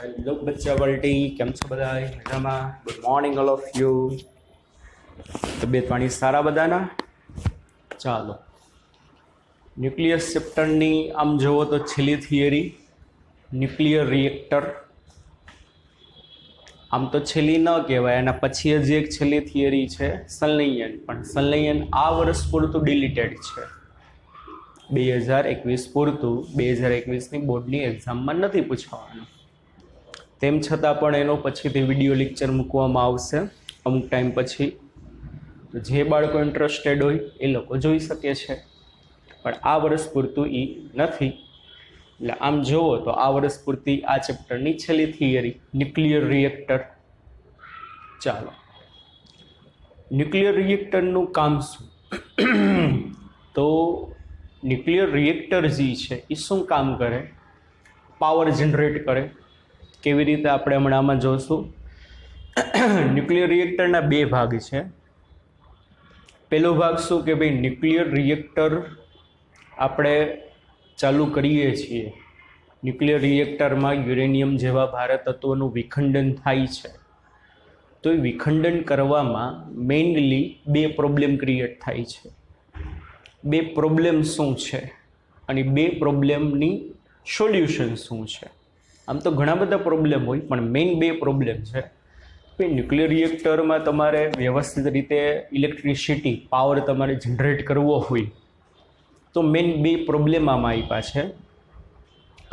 Hello બચ્ચા વર્લ્ટી, કેમ છો બધા? મજામાં? Good morning all of you. તબિયત પાણી સારા બધાના? ચાલો, ન્યુક્લિયસ ચેપ્ટરની આમ જુઓ તો છેલ્લી થિયરી ન્યુક્લિયર રિએક્ટર. આમ તો છેલ્લી ન કહેવાય, એના પછી હજી એક છેલ્લી થિયરી છે સંલયન, પણ સંલયન આ વર્ષ પૂરતું ડિલીટેડ છે. 2021 પૂરતું, 2021ની બોર્ડની એક્ઝામમાં નથી પૂછવાનું. તેમ છતાં પણ એનો પછીથી વિડીયો લેક્ચર મૂકવામાં આવશે અમુક ટાઈમ પછી. તો જે બાળકો ઇન્ટરેસ્ટેડ હોય એ લોકો જોઈ શકે છે, પણ આ વર્ષ પૂરતું એ નથી. એટલે આમ જુઓ તો આ વર્ષ પૂરતી આ ચેપ્ટરની છેલ્લી થિયરી ન્યુક્લિયર રિએક્ટર. ચાલો, ન્યુક્લિયર રિએક્ટરનું કામ શું? તો ન્યુક્લિયર રિએક્ટર જે છે એ શું કામ કરે? પાવર જનરેટ કરે. કેવી રીતે આપણે હમણાં આમાં જોઈશું. ન્યુક્લિયર રિએક્ટરના બે ભાગ છે. પહેલો ભાગ શું કે ભાઈ, ન્યુક્લિયર રિએક્ટર આપણે ચાલુ કરીએ છીએ. ન્યુક્લિયર રિએક્ટરમાં યુરેનિયમ જેવા ભારે તત્વોનું વિખંડન થાય છે. તો એ વિખંડન કરવામાં મેઇનલી બે પ્રોબ્લેમ ક્રિએટ થાય છે. બે પ્રોબ્લેમ શું છે અને બે પ્રોબ્લેમની સોલ્યુશન શું છે? આમ તો ઘણા બધા પ્રોબ્લેમ હોય, પણ મેઇન બે પ્રોબ્લેમ છે. કે ન્યુક્લિયર રિએક્ટરમાં તમારે વ્યવસ્થિત રીતે ઇલેક્ટ્રિસિટી પાવર તમારે જનરેટ કરવો હોય તો મેઇન બે પ્રોબ્લેમ આમાં આપ્યા છે,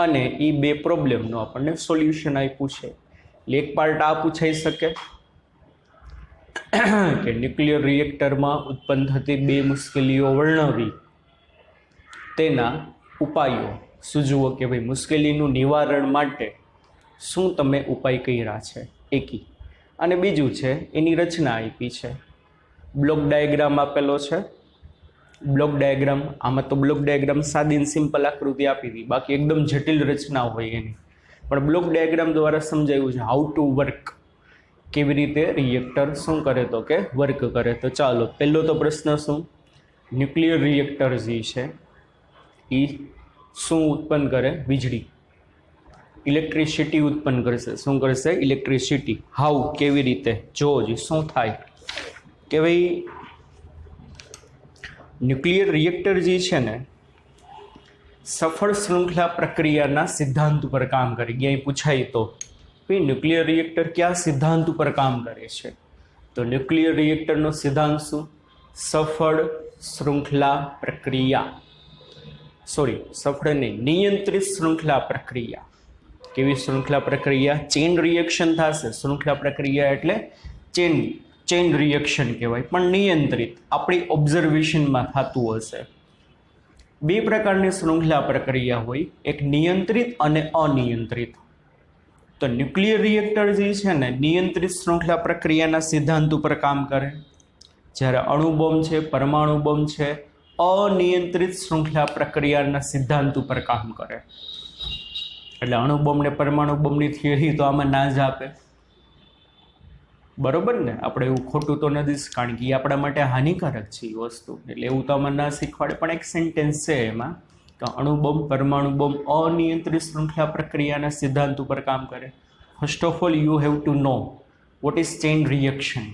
અને એ બે પ્રોબ્લેમનું આપણને સોલ્યુશન આપ્યું છે. એટલે એક પાર્ટ આ પૂછાઈ શકે કે ન્યુક્લિયર રિએક્ટરમાં ઉત્પન્ન થતી બે મુશ્કેલીઓ વર્ણવી, તેના ઉપાયો સૂચવો કે ભાઈ મુશ્કેલીનું નિવારણ માટે શું તમે ઉપાય કર્યા છે, એકી. અને બીજું છે એની રચના આપી છે. બ્લોક ડાયાગ્રામ આપેલો છે. બ્લોક ડાયાગ્રામ, આમાં તો બ્લોક ડાયાગ્રામ સાદી સિમ્પલ આકૃતિ આપી હતી, બાકી એકદમ જટિલ રચના હોય એની. પણ બ્લોક ડાયાગ્રામ દ્વારા સમજાવ્યું છે હાઉ ટુ વર્ક, કેવી રીતે રિએક્ટર શું કરે તો કે વર્ક કરે. તો ચાલો, પહેલો તો પ્રશ્ન શું? ન્યુક્લિયર રિએક્ટર જે છે એ શું ઉત્પન્ન કરે? વીજળી, ઇલેક્ટ્રિસિટી ઉત્પન્ન કરશે. શું કરશે? ઇલેક્ટ્રિસિટી. હાઉ, કેવી રીતે? જો શું થાય કે ભાઈ, ન્યુક્લિયર રિએક્ટર જે છે ને સફળ શૃંખલા પ્રક્રિયાના સિદ્ધાંત ઉપર કામ કરે. ક્યાંય પૂછાય તો ભાઈ ન્યુક્લિયર રિએક્ટર કયા સિદ્ધાંત ઉપર કામ કરે છે? તો ન્યુક્લિયર રિએક્ટરનો સિદ્ધાંત શું? સફળ શૃંખલા પ્રક્રિયા. સફળ નહીં, નિયંત્રિત શૃંખલા પ્રક્રિયા. કેવી શૃંખલા પ્રક્રિયા? ચેઇન રિએક્શન થશે. શૃંખલા પ્રક્રિયા એટલે ચેઇન રિએક્શન કહેવાય, પણ નિયંત્રિત, આપણી ઓબ્ઝર્વેશનમાં થતું હશે. બે પ્રકારની શૃંખલા પ્રક્રિયા હોય, એક નિયંત્રિત અને અનિયંત્રિત. તો ન્યુક્લિયર રિએક્ટર જે છે ને નિયંત્રિત શૃંખલા પ્રક્રિયાના સિદ્ધાંત ઉપર કામ કરે, જ્યારે અણુબોમ્બ છે, પરમાણુ બોમ્બ છે, અનિયંત્રિત શૃંખલા પ્રક્રિયાના સિદ્ધાંત ઉપર કામ કરે. એટલે અણુબોમ્બ ને પરમાણુ બોમ્બની થિયરી તો આમાં ના જ આપે, બરોબર ને? આપણે એવું ખોટું તો નથી, કારણ કે એ આપણા માટે હાનિકારક છે એ વસ્તુ, એટલે એવું તો આમાં ના શીખવાડે. પણ એક સેન્ટેન્સ છે એમાં કે અણુબોમ્બ પરમાણુ બોમ્બ અનિયંત્રિત શૃંખલા પ્રક્રિયાના સિદ્ધાંત ઉપર કામ કરે. First of all you have to know what is chain reaction.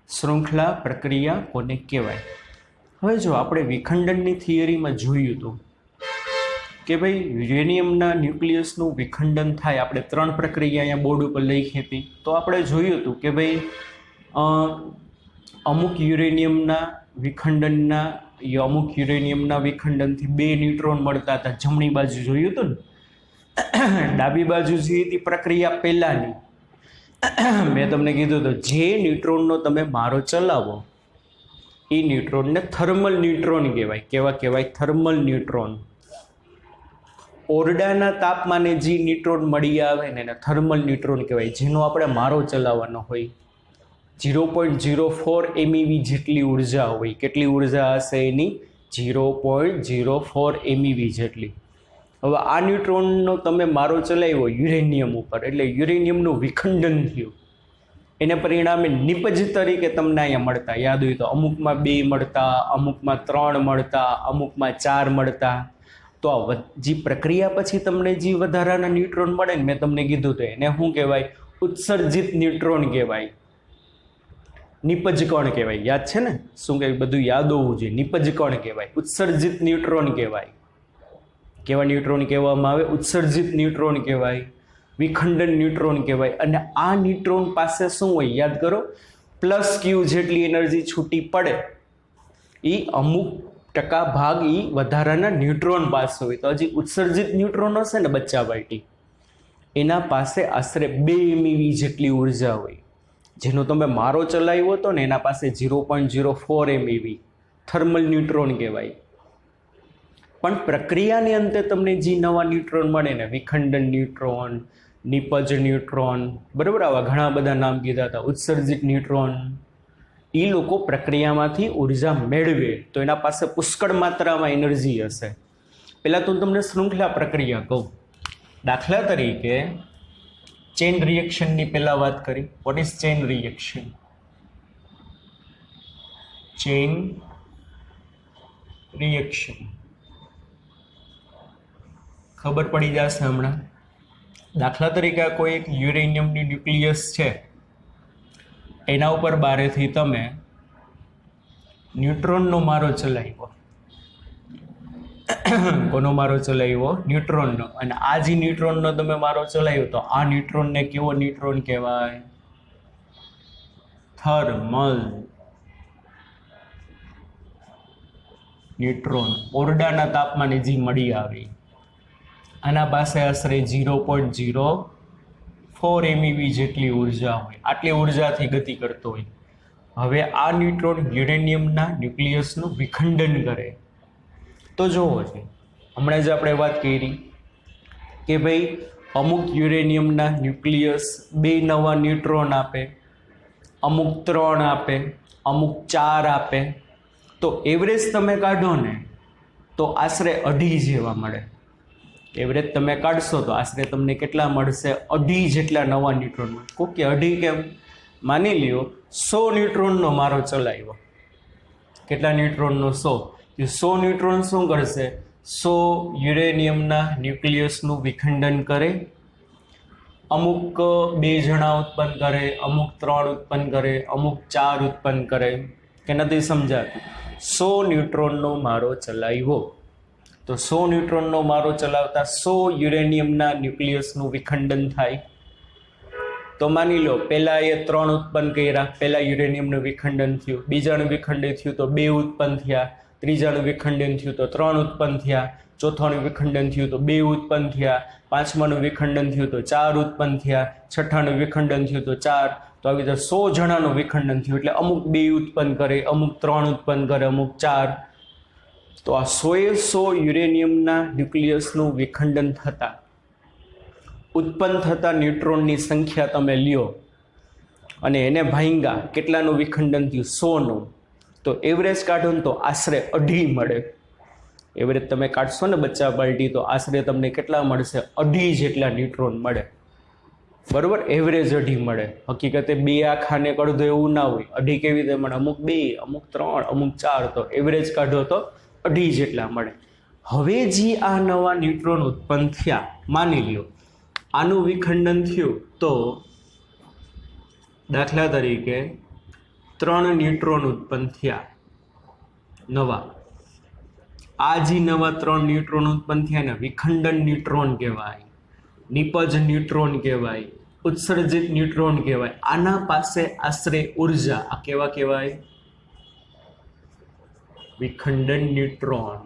શૃંખલા પ્રક્રિયા કોને કહેવાય? હવે જો આપણે વિખંડનની થિયરીમાં જોયું હતું કે ભાઈ યુરેનિયમના ન્યુક્લિયસનું વિખંડન થાય. આપણે 3 પ્રક્રિયા અહીંયા બોર્ડ ઉપર લખી હતી. તો આપણે જોયું હતું કે ભાઈ અમુક યુરેનિયમના વિખંડનથી 2 ન્યુટ્રોન મળતા હતા. જમણી બાજુ જોયું હતું ને. ડાબી બાજુ જે હતી પ્રક્રિયા પહેલાંની, મેં તમને કીધું હતું જે ન્યુટ્રોનનો તમે મારો ચલાવો એ ન્યુટ્રોનને થર્મલ ન્યુટ્રોન કહેવાય. કેવા કહેવાય? Thermal neutron. ઓરડાના તાપમાને જે ન્યુટ્રોન મળી આવે ને એને થર્મલ ન્યુટ્રોન કહેવાય, જેનો આપણે મારો ચલાવવાનો હોય. 0.04 MeV જેટલી ઉર્જા હોય. કેટલી ઉર્જા હશે એની? 0.04 MeV જેટલી. હવે આ ન્યુટ્રોનનો તમે મારો ચલાવ્યો યુરેનિયમ ઉપર, એટલે યુરેનિયમનું વિખંડન થયું. એને પરિણામે નિપજ તરીકે તમને અહીંયા મળતા, યાદ હોય તો અમુકમાં 2 મળતા, અમુકમાં 3 મળતા, અમુકમાં 4 મળતા. તો આ જે પ્રક્રિયા પછી તમને જે વધારાના ન્યુટ્રોન મળે ને, મેં તમને કીધું તો એને શું કહેવાય? ઉત્સર્જિત ન્યુટ્રોન કહેવાય, નિપજ કણ કહેવાય. યાદ છે ને? શું કહેવાય? બધું યાદ હોવું જોઈએ. નિપજ કણ કહેવાય, ઉત્સર્જિત ન્યુટ્રોન કહેવાય. કેવા ન્યુટ્રોન કહેવામાં આવે? ઉત્સર્જિત ન્યુટ્રોન કહેવાય, વિખંડન ન્યુટ્રોન કહેવાય. અને આ ન્યુટ્રોન પાસે શું હોય? યાદ કરો, પ્લસ ક્યુ જેટલી એનર્જી છૂટી પડે એ અમુક ટકા ભાગ એ વધારાના ન્યુટ્રોન પાસે હોય. તો હજી ઉત્સર્જિત ન્યુટ્રોન હશે ને બચ્ચા બાલ્ટી, એના પાસે આશરે 2 MeV જેટલી ઉર્જા હોય. જેનો તમે મારો ચલાવ્યો હતો ને એના પાસે 0.04 MeV થર્મલ ન્યુટ્રોન કહેવાય. પણ પ્રક્રિયાને અંતે તમને જે નવા ન્યુટ્રોન મળે ને, વિખંડન ન્યુટ્રોન, નિપજ ન્યુટ્રોન, બરાબર, આવા ઘણા બધા નામ કીધા હતા, ઉત્સર્જિત ન્યુટ્રોન, એ લોકો પ્રક્રિયામાંથી ઉર્જા મેળવે તો એના પાસે પુષ્કળ માત્રામાં એનર્જી હશે. પહેલાં તો હું તમને શૃંખલા પ્રક્રિયા કહું. દાખલા તરીકે ચેઇન રિએક્શનની પહેલાં વાત કરી. What is chain reaction? Chain reaction ખબર પડી જશે હમણાં. દાખલા તરીકે કોઈ એક યુરેનિયમની ન્યુક્લિયસ છે, એના ઉપર બારેથી તમે ન્યુટ્રોનનો મારો ચલાવ્યો. કોનો મારો ચલાવ્યો? ન્યુટ્રોનનો. અને આ જે ન્યુટ્રોનનો તમે મારો ચલાવ્યો તો આ ન્યુટ્રોનને કેવો ન્યુટ્રોન કહેવાય? Thermal neutron. ઓરડાના તાપમાને જે મળી આવી. આના પાસે આશરે 0.04 MeV જેટલી ઉર્જા હોય. આટલી ઉર્જાથી ગતિ કરતો હોય. હવે આ ન્યુટ્રોન યુરેનિયમના ન્યુક્લિયસનું વિખંડન કરે તો જોવો છે, હમણાં જ આપણે વાત કરી કે ભાઈ અમુક યુરેનિયમના ન્યુક્લિયસ 2 નવા ન્યુટ્રોન આપે, અમુક 3 આપે, અમુક 4 આપે. તો એવરેજ તમે કાઢો ને તો આશરે 2.5 જેવા મળે. એવરેજ તમે કાઢશો તો આશરે તમને કેટલા મળશે? 2.5 જેટલા નવા ન્યુટ્રોન મળે. કોકે 2.5 કેમ? માની લ્યો 100 ન્યુટ્રોનનો મારો ચલાવ્યો. કેટલા ન્યુટ્રોનનો? 100. 100 ન્યુટ્રોન શું કરશે? 100 યુરેનિયમના ન્યુક્લિયસનું વિખંડન કરે. અમુક 2 જણા ઉત્પન્ન કરે, અમુક 3 ઉત્પન્ન કરે, અમુક 4 ઉત્પન્ન કરે. કે નથી સમજાતું? 100 ન્યુટ્રોનનો મારો ચલાવ્યો તો 100 ન્યુટ્રોનનો મારો ચલાવતા 100 યુરેનિયમના ન્યુક્લિયસનું વિખંડન થાય. તો માની લો પહેલાં એ 3 ઉત્પન્ન કર્યા, પહેલાં યુરેનિયમનું વિખંડન થયું, બીજાનું વિખંડન થયું તો 2 ઉત્પન્ન થયા, ત્રીજાનું વિખંડન થયું તો 3 ઉત્પન્ન થયા, ચોથાનું વિખંડન થયું તો 2 ઉત્પન્ન થયા, પાંચમાનું વિખંડન થયું તો 4 ઉત્પન્ન થયા, છઠ્ઠાનું વિખંડન થયું તો 4. તો આવી રીતે 100 જણાનું વિખંડન થયું એટલે અમુક 2 ઉત્પન્ન કરે, અમુક 3 ઉત્પન્ન કરે, અમુક 4. તો આ 100 યુરેનિયમના ન્યુક્લિયસનું વિખંડન થતાં ઉત્પન્ન થતા ન્યુટ્રોનની સંખ્યા તમે લ્યો અને એને ભાંગ્યા કેટલાનું વિખંડન થયું? 100નું. તો એવરેજ કાઢો ને તો આશરે 2.5 મળે. એવરેજ તમે કાઢશો ને બચ્ચા બાલ્ટી તો આશરે તમને કેટલા મળશે? 2.5 જેટલા ન્યુટ્રોન મળે. બરોબર, એવરેજ 2.5 મળે. હકીકતે 2 આખાને કડધો એવું ના હોય. 2.5 કેવી રીતે મળે? અમુક 2, અમુક 3, અમુક 4. તો એવરેજ કાઢો તો 2.5 જેટલા મળે. હવે જે આ નવા ન્યુટ્રોન ઉત્પન્ન થયા, માની લ્યો આનું વિખંડન થયું તો દાખલા તરીકે 3 ન્યુટ્રોન ઉત્પન્ન થયા નવા. આ જે નવા 3 ન્યુટ્રોન ઉત્પન્ન થયા ને વિખંડન ન્યુટ્રોન કહેવાય, નિપજ ન્યુટ્રોન કહેવાય, ઉત્સર્જિત ન્યુટ્રોન કહેવાય. આના પાસે આશરે ઉર્જા આ કેવા કહેવાય? વિખંડન ન્યુટ્રોન.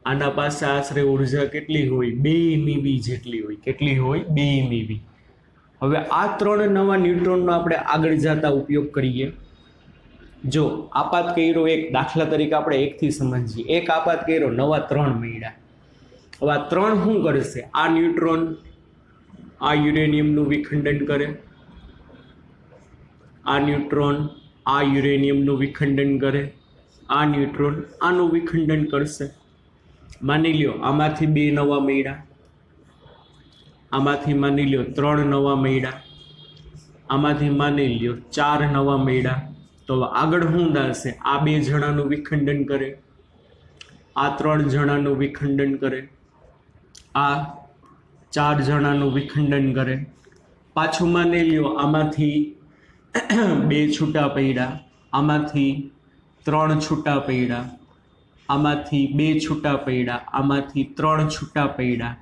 આના પાસે આશરે ઉર્જા કેટલી હોય? 2 MeV જેટલી હોય. કેટલી હોય? 2 MeV. હવે આ 3 નવા ન્યુટ્રોનનો આપણે આગળ જતા ઉપયોગ કરીએ. જો આપાત કર્યો એક, દાખલા તરીકે આપણે એકથી સમજીએ. એક આપાત કર્યો, નવા 3 મળ્યા. હવે આ 3 શું કરશે? આ ન્યુટ્રોન આ યુરેનિયમનું વિખંડન કરે, આ ન્યુટ્રોન આ યુરેનિયમનું વિખંડન કરે, આ ન્યુટ્રોન આનું વિખંડન કરશે. માની લ્યો આમાંથી 2 નવા મળ્યા, આમાંથી માની લ્યો 3 નવા મળ્યા, આમાંથી માની લ્યો 4 નવા મળ્યા. તો આગળ શું થશે? આ 2 જણાનું વિખંડન કરે, આ 3 જણાનું વિખંડન કરે, આ 4 જણાનું વિખંડન કરે. પાછું માની લ્યો આમાંથી 2 છૂટા પડ્યા, આમાંથી 3 છૂટા પડ્યા, આમાંથી 2 છૂટા પડ્યા, આમાંથી 3 છૂટા પડ્યા,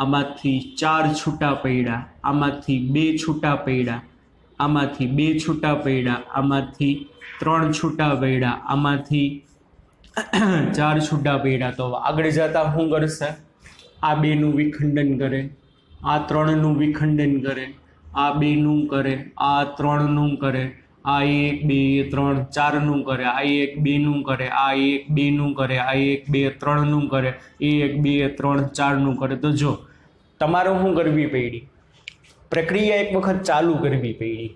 આમાંથી 4 છૂટા પડ્યા, આમાંથી 2 છૂટા પડ્યા, આમાંથી 2 છૂટા પડ્યા, આમાંથી 3 છૂટા પડ્યા, આમાંથી 4 છૂટા પડ્યા. તો આગળ જતા શું કરશે? આ 2 નું વિખંડન કરે, આ 3 નું વિખંડન કરે, આ 2 નું કરે, આ 3 નું કરે, આ 1 2 3 4 નું કરે, આ 1 2 નું કરે, આ 1 2 નું કરે, આ 1 2 3 નું કરે, 1 2 3 4 નું કરે. તો જો તમારે શું કરવી પડી? પ્રક્રિયા એક વખત ચાલુ કરવી પડી,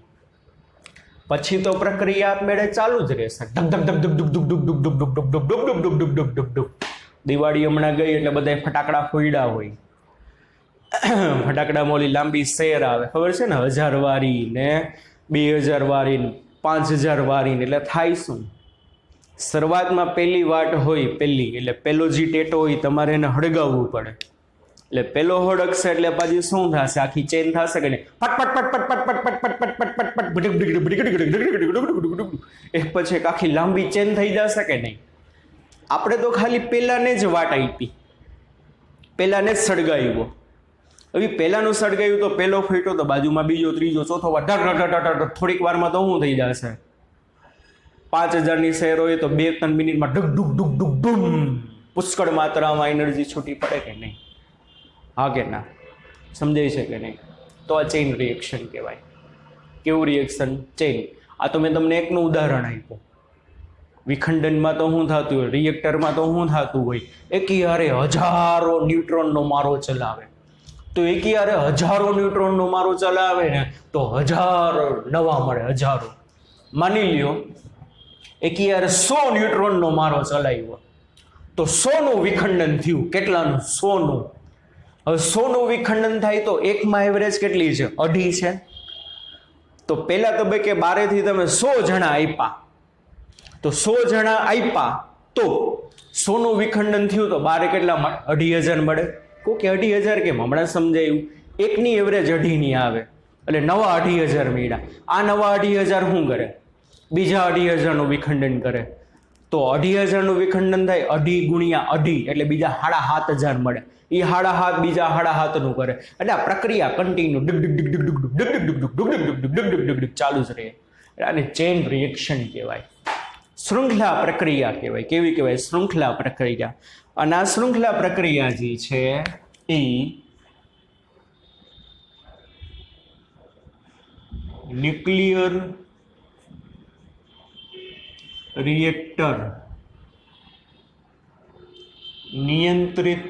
પછી તો પ્રક્રિયા આપમેળે ચાલુ જ રહેશે. ધક ધક ધક ધક ધક ધક ધક ધક ધક ધક ધક ધક ધક ધક ધક ધક. દિવાળી હમણાં ગઈ એટલે બધા ફટાકડા ફોડ્યા હોય. ફટાકડામાં ઓલી લાંબી શેર આવે, ખબર છે ને, 1000 વાળી ને 2000 વાળી ને 5000 વાળી ને. એટલે થાય શું? શરૂઆતમાં પહેલી વાટ હોય, પહેલી એટલે પહેલો જે ટેટો હોય તમારે એને હળગાવવું પડે. એટલે પેલો હળગશે એટલે પછી શું થશે? આખી ચેન થશે કે નહીં? એક પછી એક આખી લાંબી ચેન થઈ જશે કે નહીં? આપણે તો ખાલી પેલાને જ વાટ આપી, પેલાને જ સળગાવ્યો. હવે પહેલાનું સળગાવ્યું તો પેલો ફેટો તો બાજુમાં બીજો, ત્રીજો, ચોથો વાર થોડીક વારમાં તો શું થઈ જશે? 5000 ની શેર હોય તો 2-3 મિનિટમાં ડુક ડુક ડુક ડુક ડુમ પુષ્કળ માત્રામાં એનર્જી છૂટી પડે કે નહીં? હા કે ના? સમજાય છે કે નહીં? તો આ ચેઇન રિએક્શન કહેવાય. કેવું રિએક્શન? ચેઇન. આ તો મેં તમને એકનું ઉદાહરણ આપ્યું. વિખંડનમાં તો શું થતું હોય? રિએક્ટરમાં તો શું થતું હોય? એકીહારે હજારો ન્યુટ્રોનનો મારો ચલાવે. તો એકીહારે હજારો ન્યુટ્રોનનો મારો ચલાવે ને તો હજારો નવા મળે, હજારો. માની લ્યો એકીહારે 100 ન્યુટ્રોનનો મારો ચલાવ્યો તો 100 નું વિખંડન થયું. કેટલાનું? 100 નું. હવે 100 નું વિખંડન થાય તો એકમાં એવરેજ કેટલી છે? 2.5 છે. તો પહેલા તબક્કે બારેથી તમે 100 જણા આપ્યા, તો 100 જણા આપ્યા તો 100 નું વિખંડન થયું તો બારે કેટલા મળે? 2.5 મળે. કોકે 2.5 કેમ? હમણાં સમજાયું. એકની એવરેજ 2.5 ની આવે એટલે નવા 2.5 મળ્યા. આ નવા 2.5 શું કરે? બીજા 2.5 નું વિખંડન કરે. તો 2.5 નું વિખંડન થાય, 2.5 ગુણ્યા 2.5 એટલે બીજા 7.5 મળે. એ 7.5 બીજા 7.5 નું કરે. એટલે આ પ્રક્રિયા કન્ટિન્યુ ડુક ડુક ડુક ડુક ડુક ડુક ડુક ડુક ડુક ડુક ડુક ડુક ડુક ડુક ચાલુ જ રહે. આને ચેઇન રિએક્શન કહેવાય, શૃંખલા પ્રક્રિયા કહેવાય. કેવી કહેવાય? શૃંખલા પ્રક્રિયા. અને આ શૃંખલા પ્રક્રિયા જે છે એ ન્યુક્લિયર રિએક્ટર નિયંત્રિત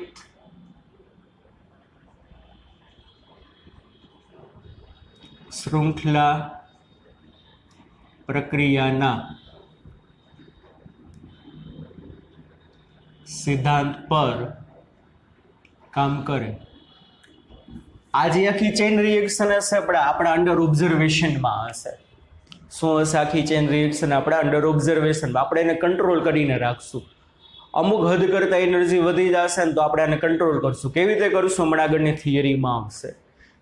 શૃંખલા પ્રક્રિયાના સિદ્ધાંત પર કામ કરે. આજે આખી ચેઇન રિએક્શન હશે આપણા અંડર ઓબ્ઝર્વેશનમાં હશે. શું હશે? આખી ચેઇન રિએક્શન આપણા અંડર ઓબ્ઝર્વેશનમાં. આપણે એને કંટ્રોલ કરીને રાખશું. અમુક હદ કરતાં એનર્જી વધી જશે ને તો આપણે આને કંટ્રોલ કરશું. કેવી રીતે કરશું? હમણાં આગળની થિયરીમાં આવશે.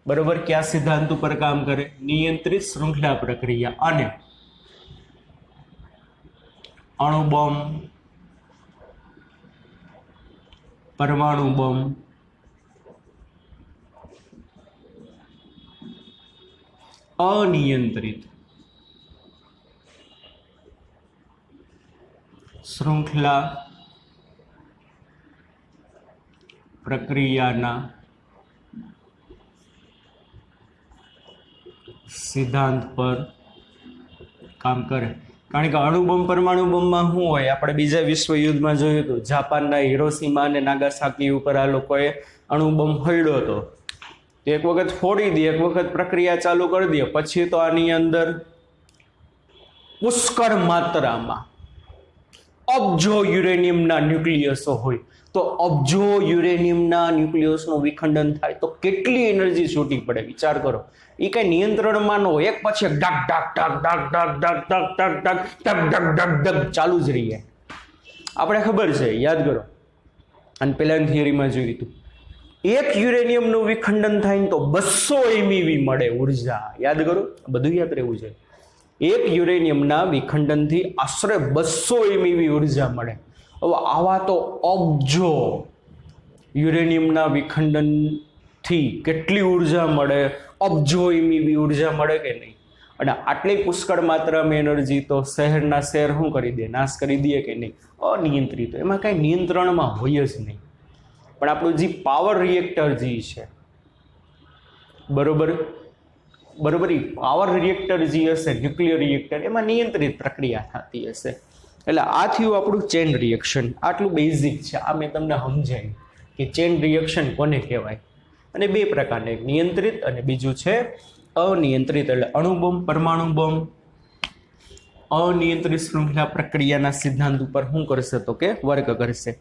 બરોબર? કયા સિદ્ધાંત ઉપર કામ કરે? નિયંત્રિત શૃંખલા પ્રક્રિયા. અને અણુબોમ્બ, પરમાણુ બોમ્બ, અનિયંત્રિત શૃંખલા પ્રક્રિયાના સિદ્ધાંત પર કામ કરે. કારણ કે અણુબોમ્બ, પરમાણુ બોમ્બમાં શું હોય? આપણે બીજા વિશ્વ યુદ્ધમાં જોયું હતું. જાપાનના હિરોશીમા અને નાગાસાકી ઉપર આ લોકોએ અણુબોમ્બ ફોડ્યો હતો. એક વખત ફોડી દે, એક વખત પ્રક્રિયા ચાલુ કરી દે, પછી તો આની અંદર પુષ્કળ માત્રામાં અબજો યુરેનિયમના ન્યુક્લિયસો હોય. તો અબજો યુરેનિયમના ન્યુક્લિયસનું વિખંડન થાય તો કેટલી એનર્જી છૂટી પડે? વિચાર કરો. એ કઈ નિયંત્રણમાં ન હોય. એક પછી ડાક ડાક ડાક ડાક ડાક ડાક ડાક ડાક ડાક ડાક ડાક ડાક ડાક ચાલુ જ રહીએ. આપણે ખબર છે, યાદ કરો, અને પહેલાની થિયરીમાં જોયું હતું, એક યુરેનિયમનું વિખંડન થાય ને તો 200 MeV મળે ઉર્જા. યાદ કરો, બધું યાદ રહેવું છે. એક યુરેનિયમના વિખંડનથી આશરે 200 MeV ઉર્જા મળે. હવે આવા તો અબજો યુરેનિયમના વિખંડનથી કેટલી ઉર્જા મળે, અબજો MeV ઉર્જા મળે કે નહીં. અને આટલી પુષ્કળ માત્રામાં એનર્જી તો શહેરના શહેર શું કરી દે, નાશ કરી દે કે નહીં, અનિયંત્રિત. એમાં કાંઈ નિયંત્રણમાં હોય જ નહીં. પણ આપણું જે પાવર રિએક્ટર જે છે, બરોબર, એ પાવર રિએક્ટર જે હશે, ન્યુક્લિયર રિએક્ટર, એમાં નિયંત્રિત પ્રક્રિયા થતી હશે. એટલે આ થયું આપણું ચેન રિએક્શન. આટલું બેઝિક છે. આ મેં તમને સમજાવ્યું કે ચેન રિએક્શન કોને કહેવાય. અને બે પ્રકારના, એક નિયંત્રિત અને બીજું છે અનિયંત્રિત. એટલે અણુબોમ્બ, પરમાણુ બોમ્બ અનિયંત્રિત શૃંખલા પ્રક્રિયાના સિદ્ધાંત ઉપર શું કરશે તો કે વર્ક કરશે.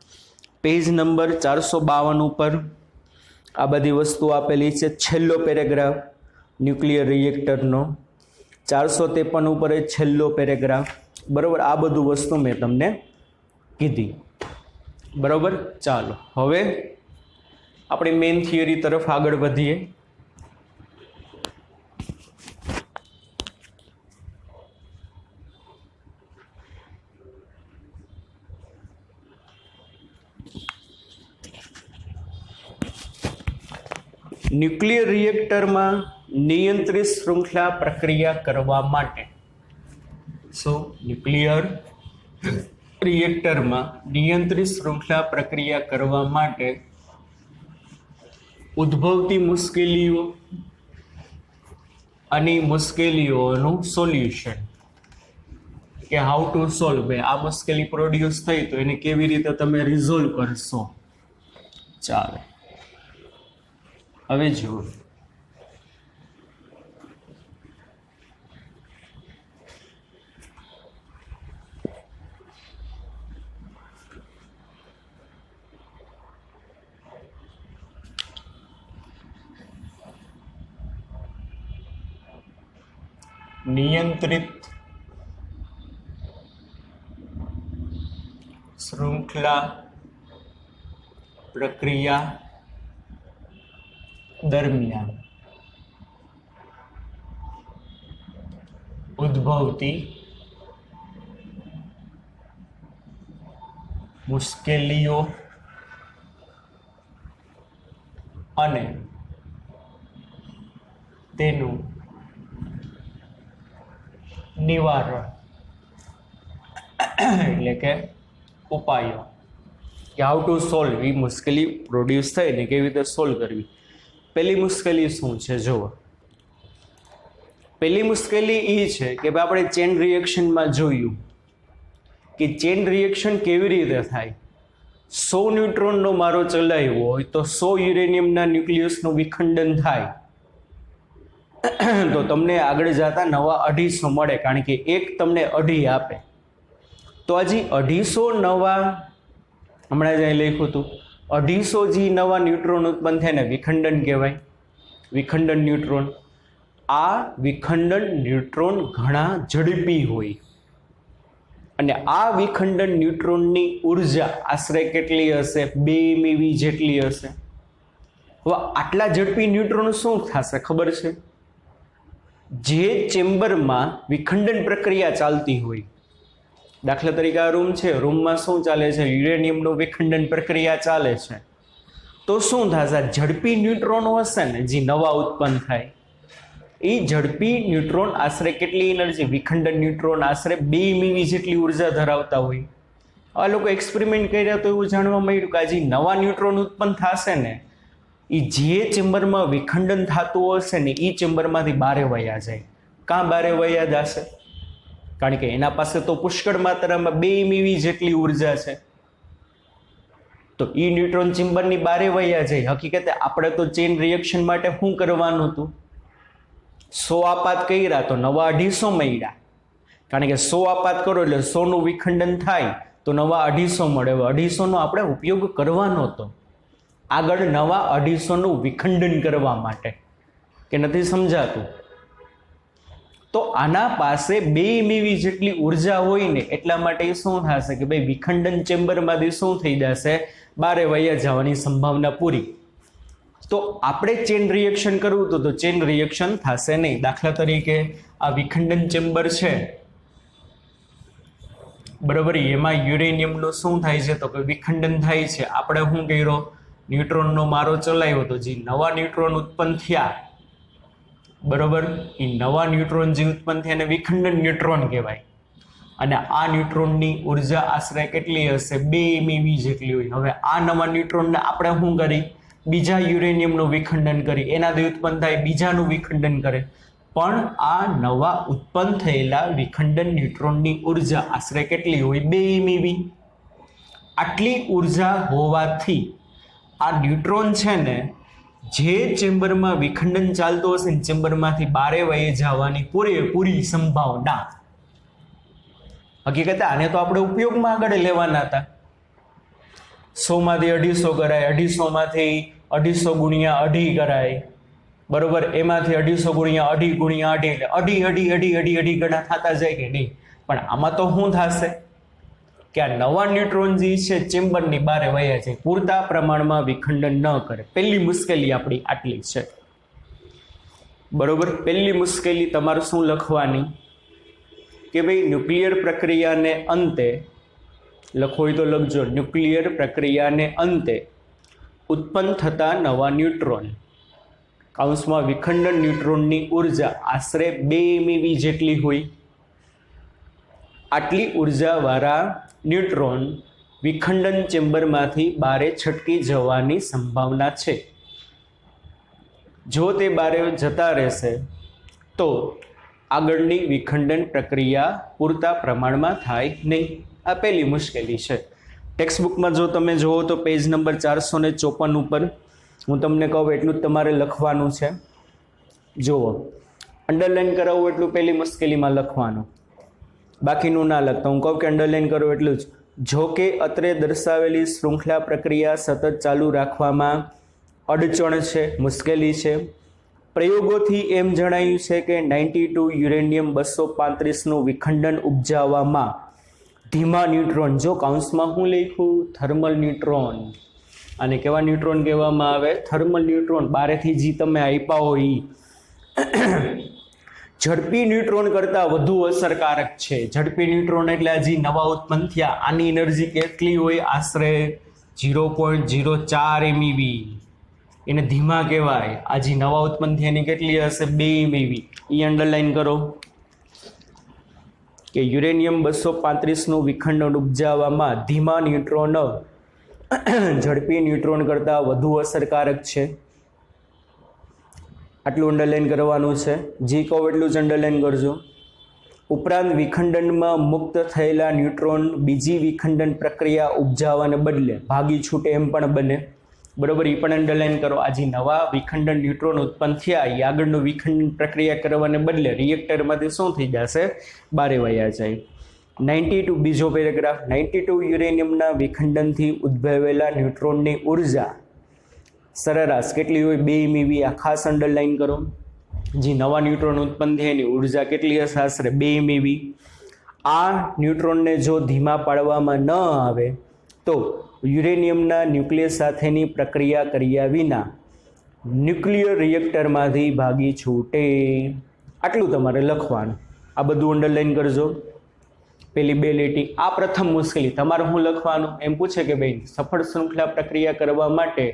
પેજ નંબર 452 ઉપર આ બધી વસ્તુ આપેલી છે. છેલ્લો પેરેગ્રાફ ન્યુક્લિયર રિએક્ટરનો 453 ઉપર એ છેલ્લો પેરેગ્રાફ. બરાબર, આ બધું વસ્તુ મેં તમને કીધી. બરાબર, ચાલો હવે આપણે મેઇન થિયરી તરફ આગળ વધીએ. ન્યુક્લિયર રિએક્ટરમાં નિયંત્રિત શૃંખલા પ્રક્રિયા કરવા માટે, ન્યુક્લિયર રિએક્ટરમાં નિયંત્રિત શૃંખલા પ્રક્રિયા કરવા માટે ઉદ્ભવતી મુશ્કેલીઓ અને મુશ્કેલીઓનું સોલ્યુશન, કે હાઉ ટુ સોલ્વ. આ મુશ્કેલી પ્રોડ્યુસ થઈ તો એને કેવી રીતે તમે રિઝોલ્વ કરશો. ચાલો હવે જુઓ, નિયંત્રિત શૃંખલા પ્રક્રિયા દરમિયાન ઉદ્ભવતી મુશ્કેલીઓ અને તેનું નિવારણ, એટલે કે ઉપાયો, કે હાઉ ટુ સોલ્વ. એ મુશ્કેલી પ્રોડ્યુસ થાય ને કેવી રીતે સોલ્વ કરવી. પહેલી મુશ્કેલી શું છે જુઓ. પહેલી મુશ્કેલી એ છે કે આપણે ચેન રિએક્શનમાં જોયું કે ચેન રિએક્શન કેવી રીતે થાય. 100 ન્યુટ્રોનનો મારો ચલાવ્યો હોય તો 100 યુરેનિયમના ન્યુક્લિયસનું વિખંડન થાય તો તમને આગળ જતા નવા 250 મળે, કારણ કે એક તમને 2.5 આપે. તો હજી 250 નવા, હમણાં જ અહીં લખ્યું હતું, 250 જે નવા ન્યુટ્રોન ઉત્પન્ન થાય ને વિખંડન કહેવાય, વિખંડન ન્યુટ્રોન. આ વિખંડન ન્યુટ્રોન ઘણા ઝડપી હોય અને આ વિખંડન ન્યુટ્રોનની ઉર્જા આશરે કેટલી હશે? 2 MeV જેટલી હશે. હવે આટલા ઝડપી ન્યુટ્રોન શું થશે ખબર છે? જે ચેમ્બરમાં વિખંડન પ્રક્રિયા ચાલતી હોય, દાખલા તરીકે આ રૂમ છે, રૂમમાં શું ચાલે છે? યુરેનિયમનું વિખંડન પ્રક્રિયા ચાલે છે. તો શું થશે? ઝડપી ન્યુટ્રોનો હશે ને જે નવા ઉત્પન્ન થાય, એ ઝડપી ન્યુટ્રોન આશરે કેટલી એનર્જી? વિખંડન ન્યુટ્રોન આશરે 2 MeV જેટલી ઉર્જા ધરાવતા હોય. આ લોકો એક્સપેરિમેન્ટ કર્યા તો એવું જાણવા મળ્યું કે આ જે નવા ન્યુટ્રોન ઉત્પન્ન થશે ને એ જે ચેમ્બરમાં વિખંડન થતું હશે ને એ ચેમ્બરમાંથી બારે વયા જાય. કાં બારે વયા જશે? કારણ કે એના પાસે તો પુષ્કળ માત્રામાં 2 MeV જેટલી ઉર્જા છે. તો એ ન્યુટ્રોન ચેમ્બરની બારે વયા જાય. હકીકતે આપણે તો ચેન રિએક્શન માટે શું કરવાનું હતું? 100 આપાત કર્યા તો નવા 250 મળ્યા. કારણ કે 100 આપાત કરો એટલે 100 નું વિખંડન થાય તો નવા 250 મળે. 250 નો આપણે ઉપયોગ કરવાનો હતો આગળ નવા 250 નું વિખંડન કરવા માટે, કે નથી સમજાતું? તો આના પાસે 2 MeV જેટલી ઉર્જા હોય ને એટલા માટે શું થશે કે ભાઈ વિખંડન ચેમ્બરમાંથી શું થઈ જશે, બારે વયા જવાની સંભાવના પૂરી. તો આપણે ચેન રિએક્શન કરવું તો ચેન રિએક્શન થશે નહીં. દાખલા તરીકે આ વિખંડન ચેમ્બર છે બરોબર, એમાં યુરેનિયમનું શું થાય છે તો કે વિખંડન થાય છે. આપણે શું કર્યો, ન્યુટ્રોનનો મારો ચલાવ્યો તો જે નવા ન્યુટ્રોન ઉત્પન્ન થયા બરોબર, એ નવા ન્યુટ્રોન જે ઉત્પન્ન થયા એને વિખંડન ન્યુટ્રોન કહેવાય. અને આ ન્યુટ્રોનની ઉર્જા આશરે કેટલી હશે, 2 MeV જેટલી હોય. હવે આ નવા ન્યુટ્રોનને આપણે શું કરી, બીજા યુરેનિયમનું વિખંડન કરી, એનાથી ઉત્પન્ન થાય બીજાનું વિખંડન કરે. પણ આ નવા ઉત્પન્ન થયેલા વિખંડન ન્યુટ્રોનની ઉર્જા આશરે કેટલી હોય, 2 MeV. આટલી ઉર્જા હોવાથી આ ન્યુટ્રોન છે ને જે ચેમ્બરમાં વિખંડન ચાલતું હશે ને ચેમ્બરમાંથી બારે વયે જવાની પૂરેપૂરી સંભાવના. હકીકતે આને તો આપણે ઉપયોગમાં આગળ લેવાના હતા. 100 માંથી 250 કરાય, 250 માંથી 250 ગુણ્યા 2.5 કરાય બરોબર, એમાંથી 250 ગુણ્યા 2.5 ગુણ્યા 2.5 એટલે 2.5 ગણા થતા જાય કે નહીં. પણ આમાં તો શું થશે કે આ નવા ન્યુટ્રોન જે છે ચેમ્બરની બારે વયા છે, પૂરતા પ્રમાણમાં વિખંડન ન કરે. પહેલી મુશ્કેલી આપણી આટલી છે બરોબર. પહેલી મુશ્કેલી તમારે શું લખવાની કે ભાઈ ન્યુક્લિયર પ્રક્રિયાને અંતે, લખો હોય તો લખજો, ન્યુક્લિયર પ્રક્રિયાને અંતે ઉત્પન્ન થતા નવા ન્યુટ્રોન કૌંસમાં વિખંડન ન્યુટ્રોનની ઉર્જા આશરે 2 MeV જેટલી હોય. આટલી ઉર્જાવાળા ન્યુટ્રોન વિખંડન ચેમ્બરમાંથી બારે છટકી જવાની સંભાવના છે. જો તે બારે જતા રહેશે તો આગળની વિખંડન પ્રક્રિયા પૂરતા પ્રમાણમાં થાય નહીં. આ પહેલી મુશ્કેલી છે. ટેક્સ્ટબુકમાં જો તમે જુઓ તો પેજ નંબર 454 ઉપર હું તમને કહું એટલું જ તમારે લખવાનું છે. જુઓ, અંડરલાઈન કરાવવું એટલું પહેલી મુશ્કેલીમાં લખવાનું, બાકીનું ના લખતા. હું કહું કે અંડરલાઈન કરો એટલું જ. જો કે અત્રે દર્શાવેલી શૃંખલા પ્રક્રિયા સતત ચાલુ રાખવામાં અડચણ છે, મુશ્કેલી છે. પ્રયોગોથી એમ જણાયું છે કે 92 યુરેનિયમ 235નું વિખંડન ઉપજાવવામાં ધીમા ન્યુટ્રોન, જો કૌંસમાં હું લખ્યું થર્મલ ન્યુટ્રોન, અને કેવા ન્યુટ્રોન કહેવામાં આવે, થર્મલ ન્યુટ્રોન. બારેથી જે તમે આપ્યા હોય ઝડપી ન્યુટ્રોન કરતાં વધુ અસરકારક છે. ઝડપી ન્યુટ્રોન એટલે આ જે નવા ઉત્પન્ન થયા આની એનર્જી કેટલી હોય, આશરે 0.04 MeV. એને ધીમા કહેવાય. આ જે નવા ઉત્પન્ન થયા એની કેટલી હશે, 2 MeV. એ અંડરલાઈન કરો કે યુરેનિયમ 235નું વિખંડન ઉપજાવવામાં ધીમા ન્યુટ્રોન ઝડપી ન્યુટ્રોન કરતાં વધુ અસરકારક છે. આટલું અંડરલાઈન કરવાનું છે. જી કહો એટલું જ અંડરલાઈન કરજો. ઉપરાંત વિખંડનમાં મુક્ત થયેલા ન્યુટ્રોન બીજી વિખંડન પ્રક્રિયા ઉપજાવવાને બદલે ભાગી છૂટે એમ પણ બને બરોબર. એ પણ અંડરલાઈન કરો. આ જે નવા વિખંડન ન્યુટ્રોન ઉત્પન્ન થયા એ આગળનું વિખંડન પ્રક્રિયા કરવાને બદલે રિએક્ટરમાંથી શું થઈ જશે, બારે વયા જાય. 92 બીજો પેરેગ્રાફ. 92 યુરેનિયમના વિખંડનથી ઉદ્ભવેલા ન્યુટ્રોનની ઉર્જા સરેરાશ કેટલી હોય, 2 MeV. આ ખાસ અંડરલાઈન કરો. જે નવા ન્યુટ્રોન ઉત્પન્ન થયા એની ઉર્જા કેટલી હશે, આશરે 2 MeV. આ ન્યુટ્રોનને જો ધીમા પાડવામાં ન આવે તો યુરેનિયમના ન્યુક્લિયસ સાથેની પ્રક્રિયા કર્યા વિના ન્યુક્લિયર રિએક્ટરમાંથી ભાગી છૂટે. આટલું તમારે લખવાનું. આ બધું અંડરલાઈન કરજો. પેલી 2 લીટી. આ પ્રથમ મુશ્કેલી. તમારે શું લખવાનું એમ પૂછે કે ભાઈ સફળ શૃંખલા પ્રક્રિયા કરવા માટે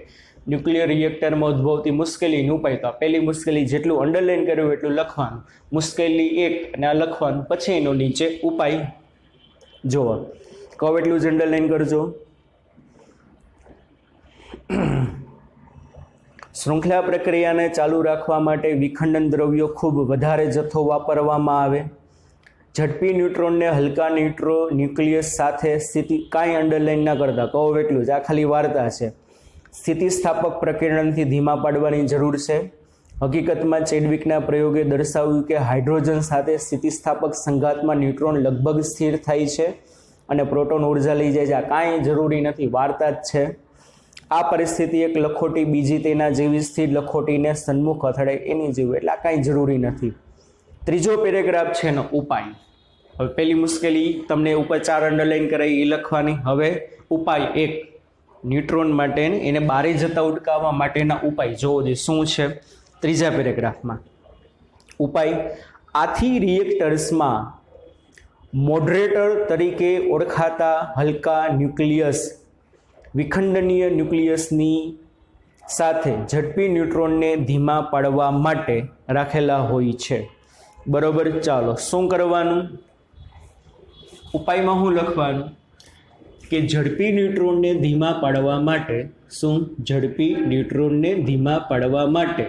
ન્યુક્લિયર રિએક્ટરમાં ઉદ્ભવતી મુશ્કેલીનો ઉપાય. તો આ પહેલી મુશ્કેલી જેટલું અંડરલાઈન કર્યું એટલું લખવાનું. મુશ્કેલી 1 અને આ લખવાનું, પછી એનો નીચે ઉપાય જોવા. કહો એટલું જ અંડરલાઈન કરજો. શૃંખલા પ્રક્રિયાને ચાલુ રાખવા માટે વિખંડન દ્રવ્યો ખૂબ વધારે જથ્થો વાપરવામાં આવે. ઝડપી ન્યુટ્રોનને હલકા ન્યુક્લિયસ સાથે સ્થિતિ, કાંઈ અંડરલાઈન ના કરતા, કહો એટલું જ. આ ખાલી વાર્તા છે. સ્થિતિસ્થાપક પ્રકીર્ણનથી ધીમા પાડવાની જરૂર છે. હકીકતમાં ચેડવિકના પ્રયોગે દર્શાવ્યું કે હાઇડ્રોજન સાથે સ્થિતિસ્થાપક સંઘાતમાં ન્યુટ્રોન લગભગ સ્થિર થાય છે અને પ્રોટોન ઉર્જા લઈ જાય છે. આ કાંઈ જરૂરી નથી, વાર્તા જ છે. આ પરિસ્થિતિ એક લખોટી બીજી તેના જેવી સ્થિર લખોટીને સન્મુખ અથડાય એની જેવી, એટલે આ કાંઈ જરૂરી નથી. ત્રીજો પેરેગ્રાફ છે એનો ઉપાય. હવે પેલી મુશ્કેલી તમને ઉપર 4 અંડરલાઈન કરાવી એ લખવાની. હવે ઉપાય 1, ન્યુટ્રોન માટે એને બારે જતા ઉટકાવવા માટેના ઉપાય જોવો જોઈએ શું છે. ત્રીજા પેરેગ્રાફમાં ઉપાય, આથી રિએક્ટર્સમાં મોડરેટર તરીકે ઓળખાતા હલકા ન્યુક્લિયસ વિખંડનીય ન્યુક્લિયસની સાથે ઝડપી ન્યુટ્રોનને ધીમા પાડવા માટે રાખેલા હોય છે. બરોબર, ચાલો શું કરવાનું? ઉપાયમાં શું લખવાનું કે ઝડપી ન્યુટ્રોનને ધીમા પાડવા માટે શું? ઝડપી ન્યુટ્રોનને ધીમા પાડવા માટે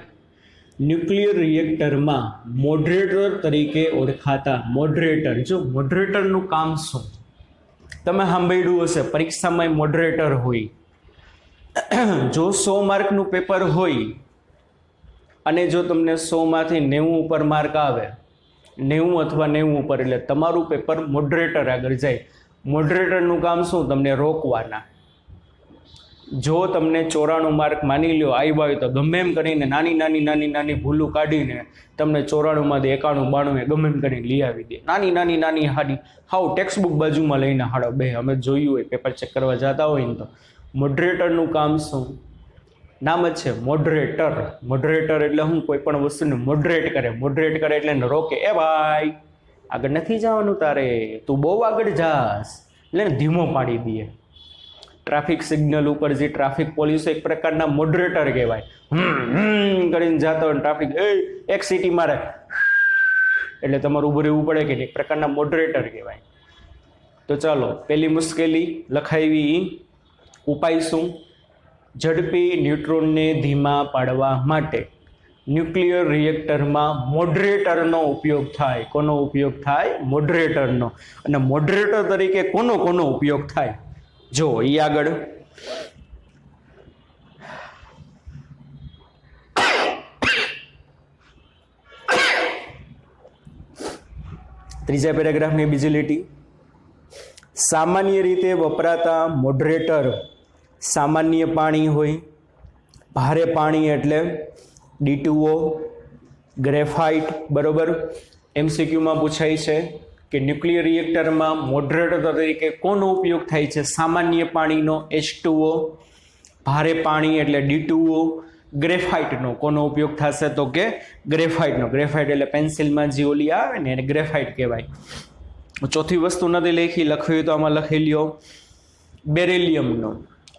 ન્યુક્લિયર રિએક્ટરમાં મોડરેટર તરીકે ઓળખાતા મોડરેટર. જો મોડરેટરનું કામ શું? તમે સાંભળ્યું હશે પરીક્ષામાં મોડરેટર હોય. જો 100 માર્કનું પેપર હોય અને જો તમને 100માંથી 90 ઉપર માર્ક આવે, 90 અથવા 90 ઉપર, એટલે તમારું પેપર મોડરેટર આગળ જાય. મોડરેટરનું કામ શું? તમને રોકવાના. જો તમને 94 માર્ક માની લ્યો આવ્યા હોય તો ગમે એમ કરીને નાની ભૂલું કાઢીને તમને 94માંથી 91 92 ગમે એમ કરીને લઈ આવી દે. નાની હાડી હાવ ટેક્સ્ટ બુક બાજુમાં લઈને હાડો બે. અમે જોયું હોય પેપર ચેક કરવા જતા હોય ને તો. મોડરેટરનું કામ શું? નામ જ છે મોડરેટર. મોડરેટર એટલે હું કોઈ પણ વસ્તુને મોડરેટ કરે. મોડરેટ કરે એટલે એને રોકે. એ ભાઈ આગળ નથી જવાનું તારે, તું બહુ આગળ જાસ, એટલે ધીમો પાડી દે. ટ્રાફિક સિગ્નલ ઉપર જે ટ્રાફિક પોલીસ એક પ્રકારના મોડરેટર કહેવાય. કરીને જતો હોય ટ્રાફિક એક સિટી મારે એટલે તમારું ઊભું રહેવું પડે કે એક પ્રકારના મોડરેટર કહેવાય. તો ચાલો પેલી મુશ્કેલી લખાવી. ઉપાય શું? ઝડપી ન્યુટ્રોનને ધીમા પાડવા માટે ન્યુક્લિયર રિએક્ટરમાં મોડરેટરનો ઉપયોગ થાય. કોનો ઉપયોગ થાય? મોડરેટરનો. અને મોડરેટર તરીકે કોનો ઉપયોગ થાય? જો એ આગળ ત્રીજા પેરેગ્રાફની બીજી લીટી. સામાન્ય રીતે વપરાતા મોડરેટર સામાન્ય પાણી હોય. ભારે પાણી એટલે D2O, ગ્રેફાઇટ. બરોબર, MCQમાં પૂછાય છે કે ન્યુક્લિયર રિએક્ટરમાં મોડરેટર તરીકે કોનો ઉપયોગ થાય છે? સામાન્ય પાણીનો H2O, ભારે પાણી એટલે D2O, ગ્રેફાઇટનો કોનો ઉપયોગ થશે? તો કે ગ્રેફાઇટનો. ગ્રેફાઇટ એટલે પેન્સિલમાં જે ઓલી આવે ને એને ગ્રેફાઇટ કહેવાય. ચોથી વસ્તુ નથી લખવી તો આમાં લખી લ્યો બેરેલિયમનો.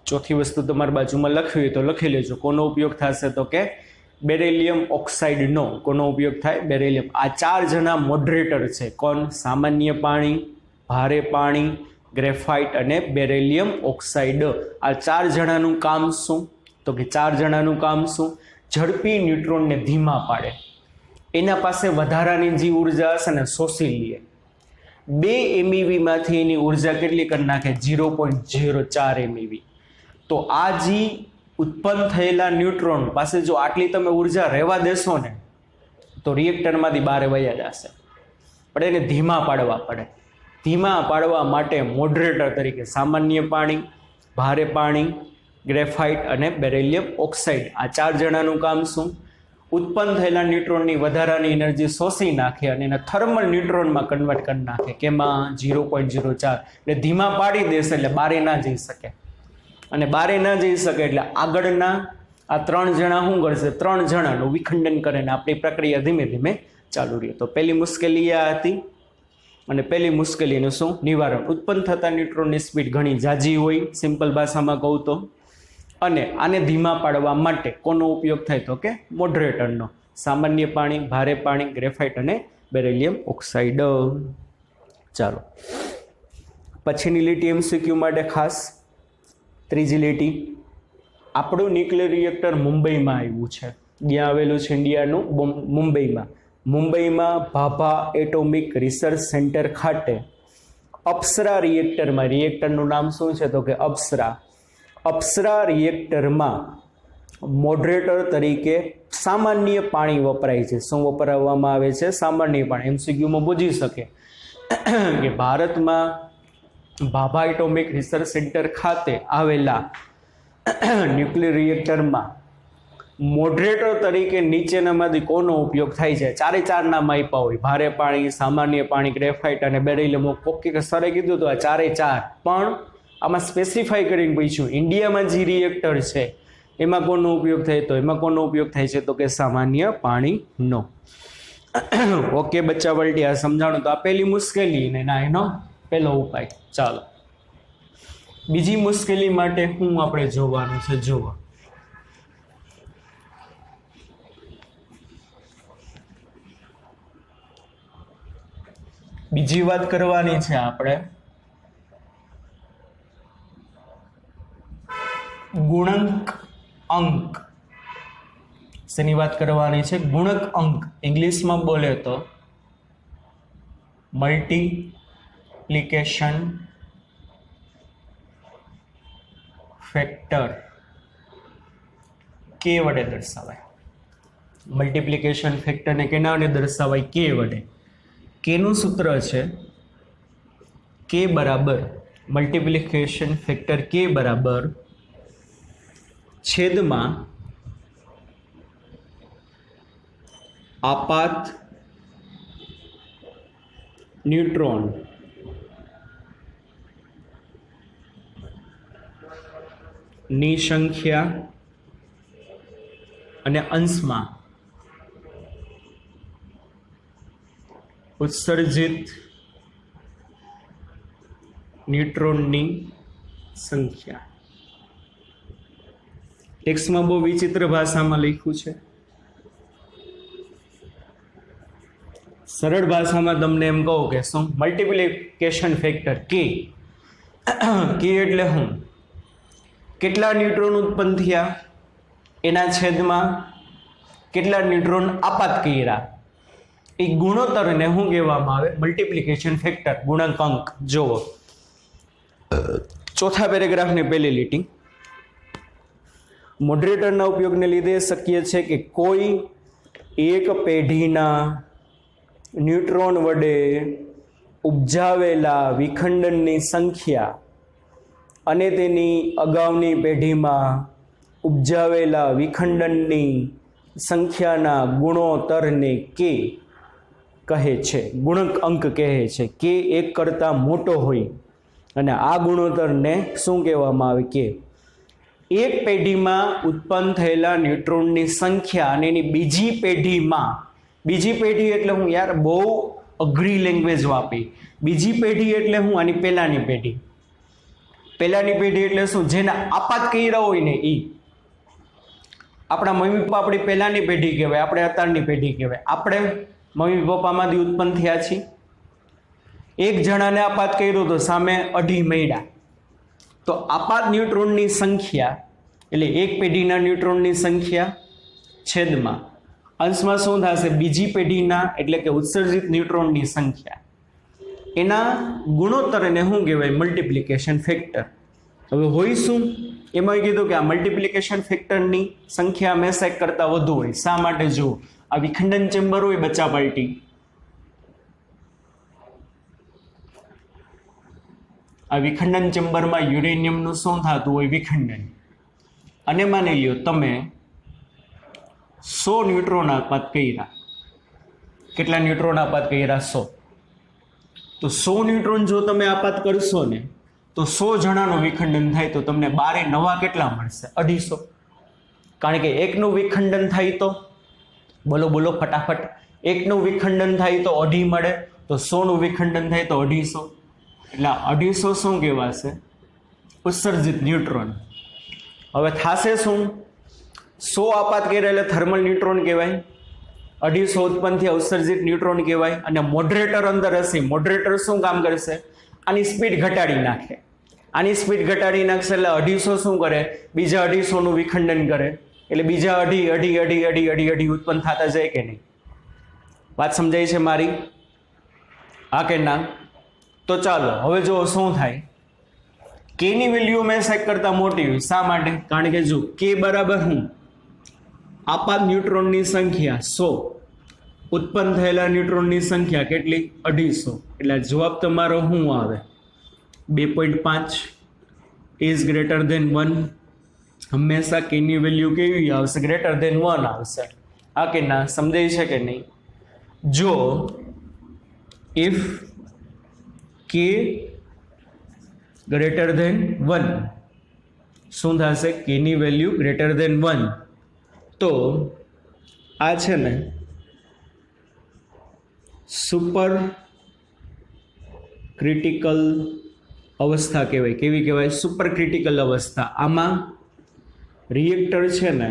ચોથી વસ્તુ તમારી બાજુમાં લખવી તો લખી લેજો. કોનો ઉપયોગ થશે? તો કે બેરેલિયમ ઓક્સાઇડનો. કોનો ઉપયોગ થાય? બેરેલિયમ. આ 4 જણા મોડરેટર છે. કોણ? સામાન્ય પાણી, ભારે પાણી, ગ્રેફાઇટ અને બેરેલિયમ ઓક્સાઇડ. આ 4 જણાનું કામ શું? તો કે 4 જણાનું કામ શું? ઝડપી ન્યુટ્રોનને ધીમા પાડે. એના પાસે વધારાની જે ઉર્જા હશે ને શોષી લે. 2 MeV માંથી એની ઉર્જા કેટલી કરી નાખે? 0.04 MeV. તો આ જે ઉત્પન્ન થયેલા ન્યુટ્રોન પાસે જો આટલી તમે ઉર્જા રહેવા દેશો ને તો રિએક્ટરમાંથી બહાર વયા જશે. પણ એને ધીમા પાડવા પડે. ધીમા પાડવા માટે મોડરેટર તરીકે સામાન્ય પાણી, ભારે પાણી, ગ્રેફાઇટ અને બેરેલિયમ ઓક્સાઇડ, આ 4 જણાનું કામ શું? ઉત્પન્ન થયેલા ન્યુટ્રોનની વધારાની એનર્જી શોષી નાખે અને એને થર્મલ ન્યુટ્રોનમાં કન્વર્ટ કરી નાખે. કેમાં? 0.04. એટલે ધીમા પાડી દેશે એટલે બારે ના જઈ શકે. અને બારે ના જઈ શકે એટલે આગળના આ 3 જણા શું કરશે? 3 જણાનું વિખંડન કરે ને આપણી પ્રક્રિયા ધીમે ધીમે ચાલુ રહે. તો પહેલી મુશ્કેલી આ હતી. અને પહેલી મુશ્કેલીનું શું? નિવારણ. ઉત્પન્ન થતા ન્યુટ્રોનની સ્પીડ ઘણી ઝાઝી હોય, સિમ્પલ ભાષામાં કહું તો. અને આને ધીમા પાડવા માટે કોનો ઉપયોગ થાય? તો કે મોડરેટરનો. સામાન્ય પાણી, ભારે પાણી, ગ્રેફાઇટ અને બેરેલિયમ ઓક્સાઇડ. ચાલો પછીની લીટી MCQ માટે ખાસ. ત્રીજી લીટી. આપણું ન્યુક્લિયર રિએક્ટર મુંબઈમાં આવ્યું છે. જ્યાં આવેલું છે? ઇન્ડિયાનું મુંબઈમાં. મુંબઈમાં ભાભા એટોમિક રિસર્ચ સેન્ટર ખાતે અપ્સરા રિએક્ટરમાં. રિએક્ટરનું નામ શું છે? તો કે અપ્સરા. અપ્સરા રિએક્ટરમાં મોડરેટર તરીકે સામાન્ય પાણી વપરાય છે. શું વપરાવવામાં આવે છે? સામાન્ય પાણી. MCQમાં પૂછી શકે કે ભારતમાં ભાભા એટોમિક રિસર્ચ સેન્ટર ખાતે આવેલા ન્યુક્લિયર રિએક્ટરમાં મોડરેટર તરીકે નીચેનામાંથી કોનો ઉપયોગ થાય છે? ચારે ચારના આપ્યા હોય, ભારે પાણી, સામાન્ય પાણી, ગ્રેફાઇટ અને બેરિલિયમ. કોકે સરે કીધું તો આ ચારે ચાર, પણ આમાં સ્પેસિફાઈ કરીને પૂછ્યું ઇન્ડિયામાં જે રિએક્ટર છે એમાં કોનો ઉપયોગ થાય, તો એમાં કોનો ઉપયોગ થાય છે તો કે સામાન્ય પાણીનો. ઓકે બચ્ચા વલટી, આ સમજાણું. તો આ પહેલી મુશ્કેલી ને ના એનો પહેલો ઉપાય. ચાલો બીજી મુશ્કેલી માટે શું આપણે જોવાનું છે? જોવા બીજી વાત કરવાની છે આપણે ગુણક અંક. શેની વાત કરવાની છે? ગુણક અંક. ઇંગ્લિશમાં બોલે તો મલ્ટીપ્લિકેશન ફેક્ટર કે વડે દર્શાવાય. મલ્ટીપ્લિકેશન ફેક્ટરને કેના વડે દર્શાવાય? કે વડે. કેનું સૂત્ર છે? કે બરાબર મલ્ટીપ્લિકેશન ફેક્ટર કે બરાબર છેદમાં આપાત ન્યુટ્રોન ની સંખ્યા અને અંશમાં ઉત્સર્જિત ન્યુટ્રોનની સંખ્યા. ટેક્સ્ટમાં બહુ વિચિત્ર ભાષામાં લખ્યું છે. સરળ ભાષામાં તમને એમ કહું કે શું? મલ્ટીપ્લિકેશન ફેક્ટર કે. કે એટલે શું? કેટલા ન્યુટ્રોન ઉત્પન્ન થયા એના છેદમાં કેટલા ન્યુટ્રોન આપાત કર્યા, એ ગુણોત્તરને શું કહેવામાં આવે? મલ્ટીપ્લિકેશન ફેક્ટર, ગુણાંક. જોવો ચોથા પેરેગ્રાફની પહેલી લીટી. મોડરેટરના ઉપયોગને લીધે શક્ય છે કે કોઈ એક પેઢીના ન્યુટ્રોન વડે ઉપજાવેલા વિખંડનની સંખ્યા અને તેની અગાઉની પેઢીમાં ઉપજાવેલા વિખંડનની સંખ્યાના ગુણોત્તરને કે કહે છે, ગુણક અંક કહે છે. કે એક કરતાં મોટો હોય અને આ ગુણોત્તરને શું કહેવામાં આવે? કે એક પેઢીમાં ઉત્પન્ન થયેલા ન્યુટ્રોનની સંખ્યા અને એની બીજી પેઢીમાં, બીજી પેઢી એટલે હું યાર બહુ અઘરી લેંગ્વેજ વાપરી. બીજી પેઢી એટલે હું? આની પહેલાની પેઢી. પહેલાની પેઢી એટલે શું? જેના આપાત કર્યા હોય ને એ. આપણા મમ્મી પપ્પા આપણી પહેલાની પેઢી કહેવાય, આપણે અત્યારની પેઢી કહેવાય. આપણે મમ્મી પપ્પામાંથી ઉત્પન્ન થયા છીએ. એક જણાને આપાત કર્યો તો સામે 2.5 મળ્યા. તો આપાત ન્યુટ્રોનની સંખ્યા એટલે એક પેઢીના ન્યુટ્રોનની સંખ્યા છેદમાં અંશમાં શું થશે? બીજી પેઢીના એટલે કે ઉત્સર્જિત ન્યુટ્રોનની સંખ્યા. એના ગુણોત્તરને શું કહેવાય? Multiplication factor. હવે હોય શું? એમાં કીધું કે આ મલ્ટીપ્લિકેશન ફેક્ટરની સંખ્યા હંમેશા એક કરતાં વધુ હોય. શા માટે? જો આ વિખંડન ચેમ્બર હોય બચ્ચા પાર્ટી, આ વિખંડન ચેમ્બરમાં યુરેનિયમનું શું થતું હોય? વિખંડન. અને માની લ્યો તમે 100 ન્યુટ્રોન આપાત કર્યા. કેટલા ન્યુટ્રોન આપાત કર્યા? 100. તો 100 ન્યુટ્રોન જો તમે આપાત કરશો ને તો 100 જણાનું વિખંડન થાય તો તમને 12 નવા કેટલા મળશે? 250. કારણ કે એકનું વિખંડન થાય તો બોલો બોલો ફટાફટ, એકનું વિખંડન થાય તો 2.5 મળે, તો 100નું વિખંડન થાય તો 250. એટલે 250 શું કહેવાશે? ઉત્સર્જિત ન્યુટ્રોન. હવે થાશે શું? 100 આપાત કર્યા એટલે થર્મલ ન્યુટ્રોન કહેવાય, 250 ઉત્પન્ન થયા ઉત્સર્જિત ન્યુટ્રોન કહેવાય. અને મોડરેટર અંદર હશે. મોડરેટર શું કામ કરશે? આની સ્પીડ ઘટાડી નાખે. આની સ્પીડ ઘટાડી નાખશે એટલે 250 શું કરે? બીજા 250નું વિખંડન કરે. એટલે બીજા 2.5 ઉત્પન્ન થતા જાય કે નહીં? વાત સમજાય છે મારી? હા કે ના? તો ચાલો હવે જો શું થાય? કેની વેલ્યુ હંમેશા 1 કરતાં મોટી હોય. શા માટે? કારણ કે જો કે બરાબર હું આપાત ન્યુટ્રોનની સંખ્યા 100, ઉત્પન્ન થયેલા ન્યુટ્રોનની સંખ્યા કેટલી? 250. એટલે જવાબ તમારો શું આવે? 2.5 ઇઝ ગ્રેટર ધેન 1. હંમેશા કેની વેલ્યુ કેવી આવશે? ગ્રેટર ધેન 1 આવશે. હા કે ના? સમજાય છે કે નહીં? જો ઇફ કે ગ્રેટર ધેન 1, શું થશે? કેની વેલ્યુ ગ્રેટર ધેન 1, તો આ છે ને સુપર ક્રિટિકલ અવસ્થા કહેવાય. કેવી કહેવાય? સુપર ક્રિટિકલ અવસ્થા. આમાં રિએક્ટર છે ને